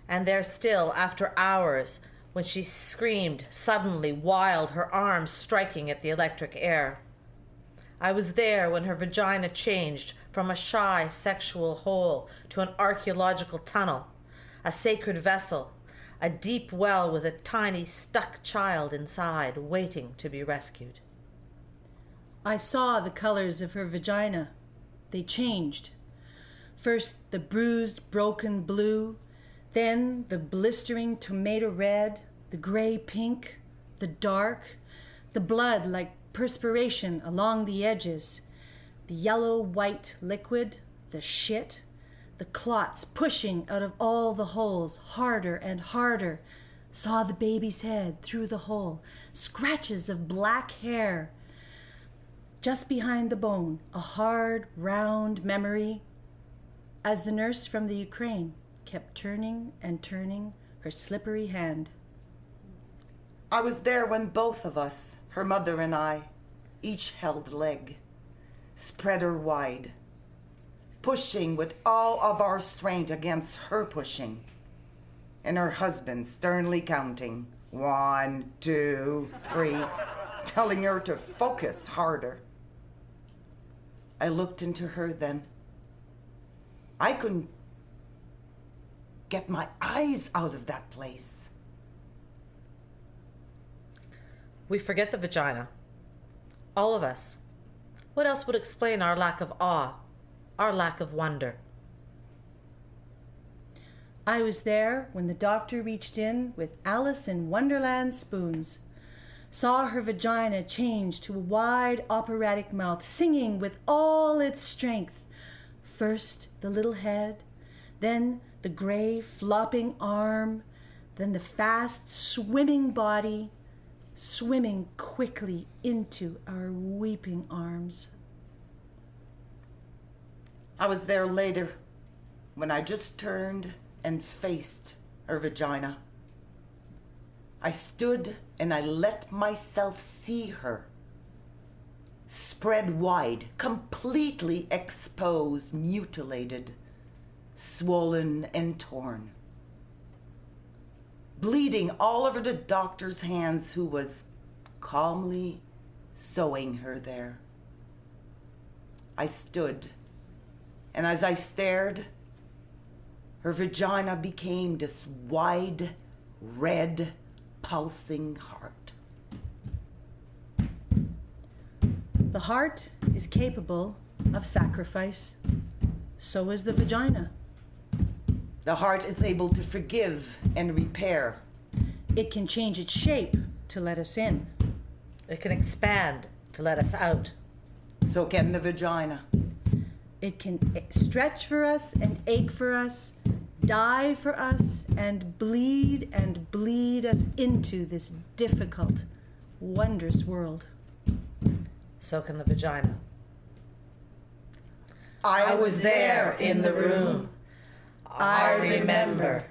And there still, after hours, when she screamed, suddenly, wild, her arms striking at the electric air. I was there when her vagina changed from a shy sexual hole to an archaeological tunnel, a sacred vessel, a deep well with a tiny stuck child inside waiting to be rescued. I saw the colors of her vagina. They changed. First the bruised, broken blue, then the blistering tomato red, the gray pink, the dark, the blood like perspiration along the edges, the yellow-white liquid, the shit, the clots pushing out of all the holes harder and harder. Saw the baby's head through the hole, scratches of black hair. Just behind the bone, a hard, round memory, as the nurse from the Ukraine kept turning and turning her slippery hand. I was there when both of us, her mother and I, each held leg, spread her wide, pushing with all of our strength against her pushing, and her husband sternly counting 1, 2, 3, telling her to focus harder. I looked into her then. I couldn't get my eyes out of that place. We forget the vagina. All of us. What else would explain our lack of awe, our lack of wonder? I was there when the doctor reached in with Alice in Wonderland spoons, saw her vagina change to a wide operatic mouth, singing with all its strength. First the little head, then the gray flopping arm, then the fast swimming body, swimming quickly into our weeping arms. I was there later when I just turned and faced her vagina. I stood and I let myself see her, spread wide, completely exposed, mutilated, swollen and torn, bleeding all over the doctor's hands who was calmly sewing her there. I stood, and as I stared, her vagina became this wide, red, pulsing heart. The heart is capable of sacrifice. So is the vagina. The heart is able to forgive and repair. It can change its shape to let us in. It can expand to let us out. So can the vagina. It can stretch for us and ache for us, die for us and bleed us into this difficult, wondrous world. So can the vagina. I was there in the room. I remember.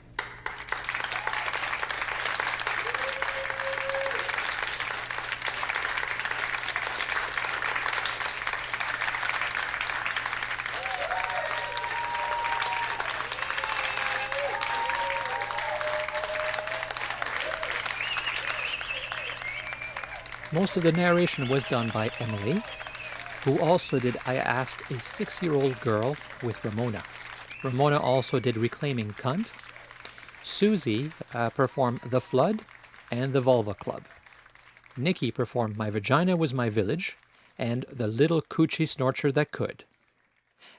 Most of the narration was done by Emily, who also did I Asked a 6-Year-Old Girl with Ramona. Ramona also did Reclaiming Cunt. Suzy performed The Flood and The Vulva Club. Nikki performed My Vagina Was My Village and The Little Coochie Snorcher That Could.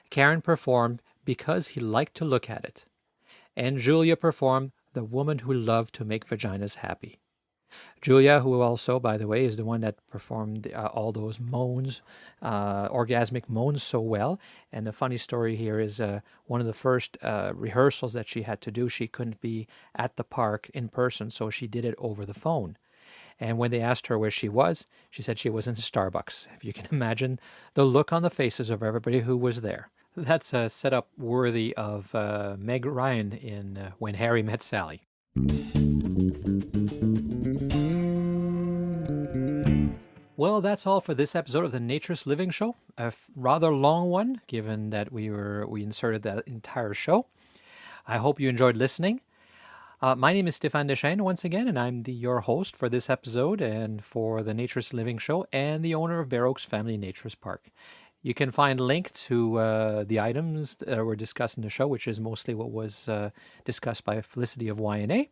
Karen performed Because He Liked to Look at It. And Julia performed The Woman Who Loved to Make Vaginas Happy. Julia, who also, by the way, is the one that performed all those moans, orgasmic moans so well. And the funny story here is one of the first rehearsals that she had to do, she couldn't be at the park in person, so she did it over the phone. And when they asked her where she was, she said she was in Starbucks. If you can imagine the look on the faces of everybody who was there. That's a setup worthy of Meg Ryan in When Harry Met Sally. Well, that's all for this episode of the Naturist Living Show. A rather long one, given that we inserted that entire show. I hope you enjoyed listening. My name is Stéphane Deschênes once again, and I'm your host for this episode and for the Naturist Living Show and the owner of Bare Oaks Family Naturist Park. You can find a link to the items that were discussed in the show, which is mostly what was discussed by Felicity of YNA,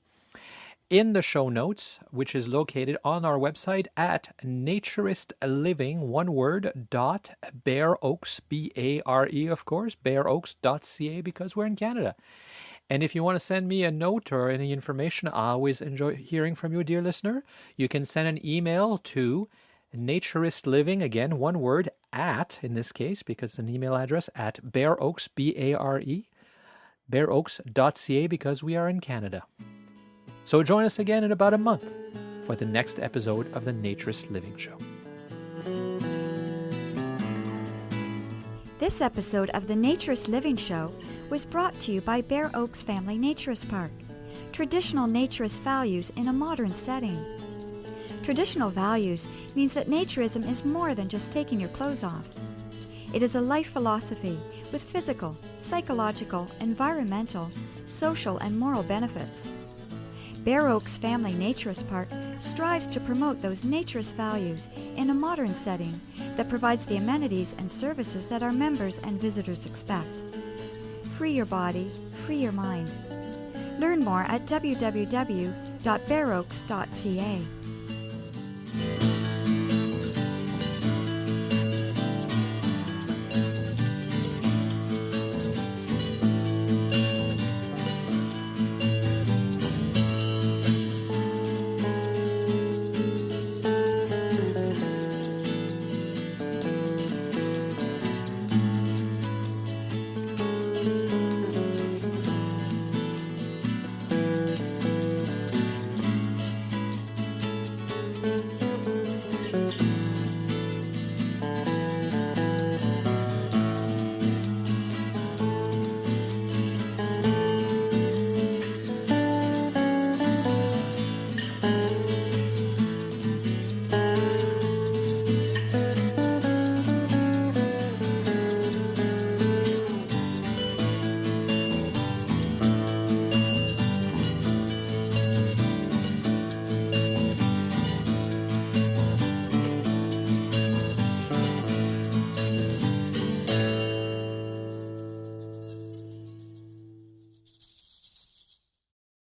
in the show notes, which is located on our website at naturistliving, one word, .Bare Oaks, B-A-R-E, of course, bareoaks.ca, because we're in Canada. And if you want to send me a note or any information, I always enjoy hearing from you, dear listener. You can send an email to naturistliving, again, one word, at, in this case, because it's an email address, at bareoaks, B-A-R-E, bareoaks.ca, because we are in Canada. So join us again in about a month for the next episode of the Naturist Living Show. This episode of the Naturist Living Show was brought to you by Bare Oaks Family Naturist Park. Traditional naturist values in a modern setting. Traditional values means that naturism is more than just taking your clothes off. It is a life philosophy with physical, psychological, environmental, social, and moral benefits. Bare Oaks Family Naturist Park strives to promote those naturist values in a modern setting that provides the amenities and services that our members and visitors expect. Free your body, free your mind. Learn more at www.bareoaks.ca.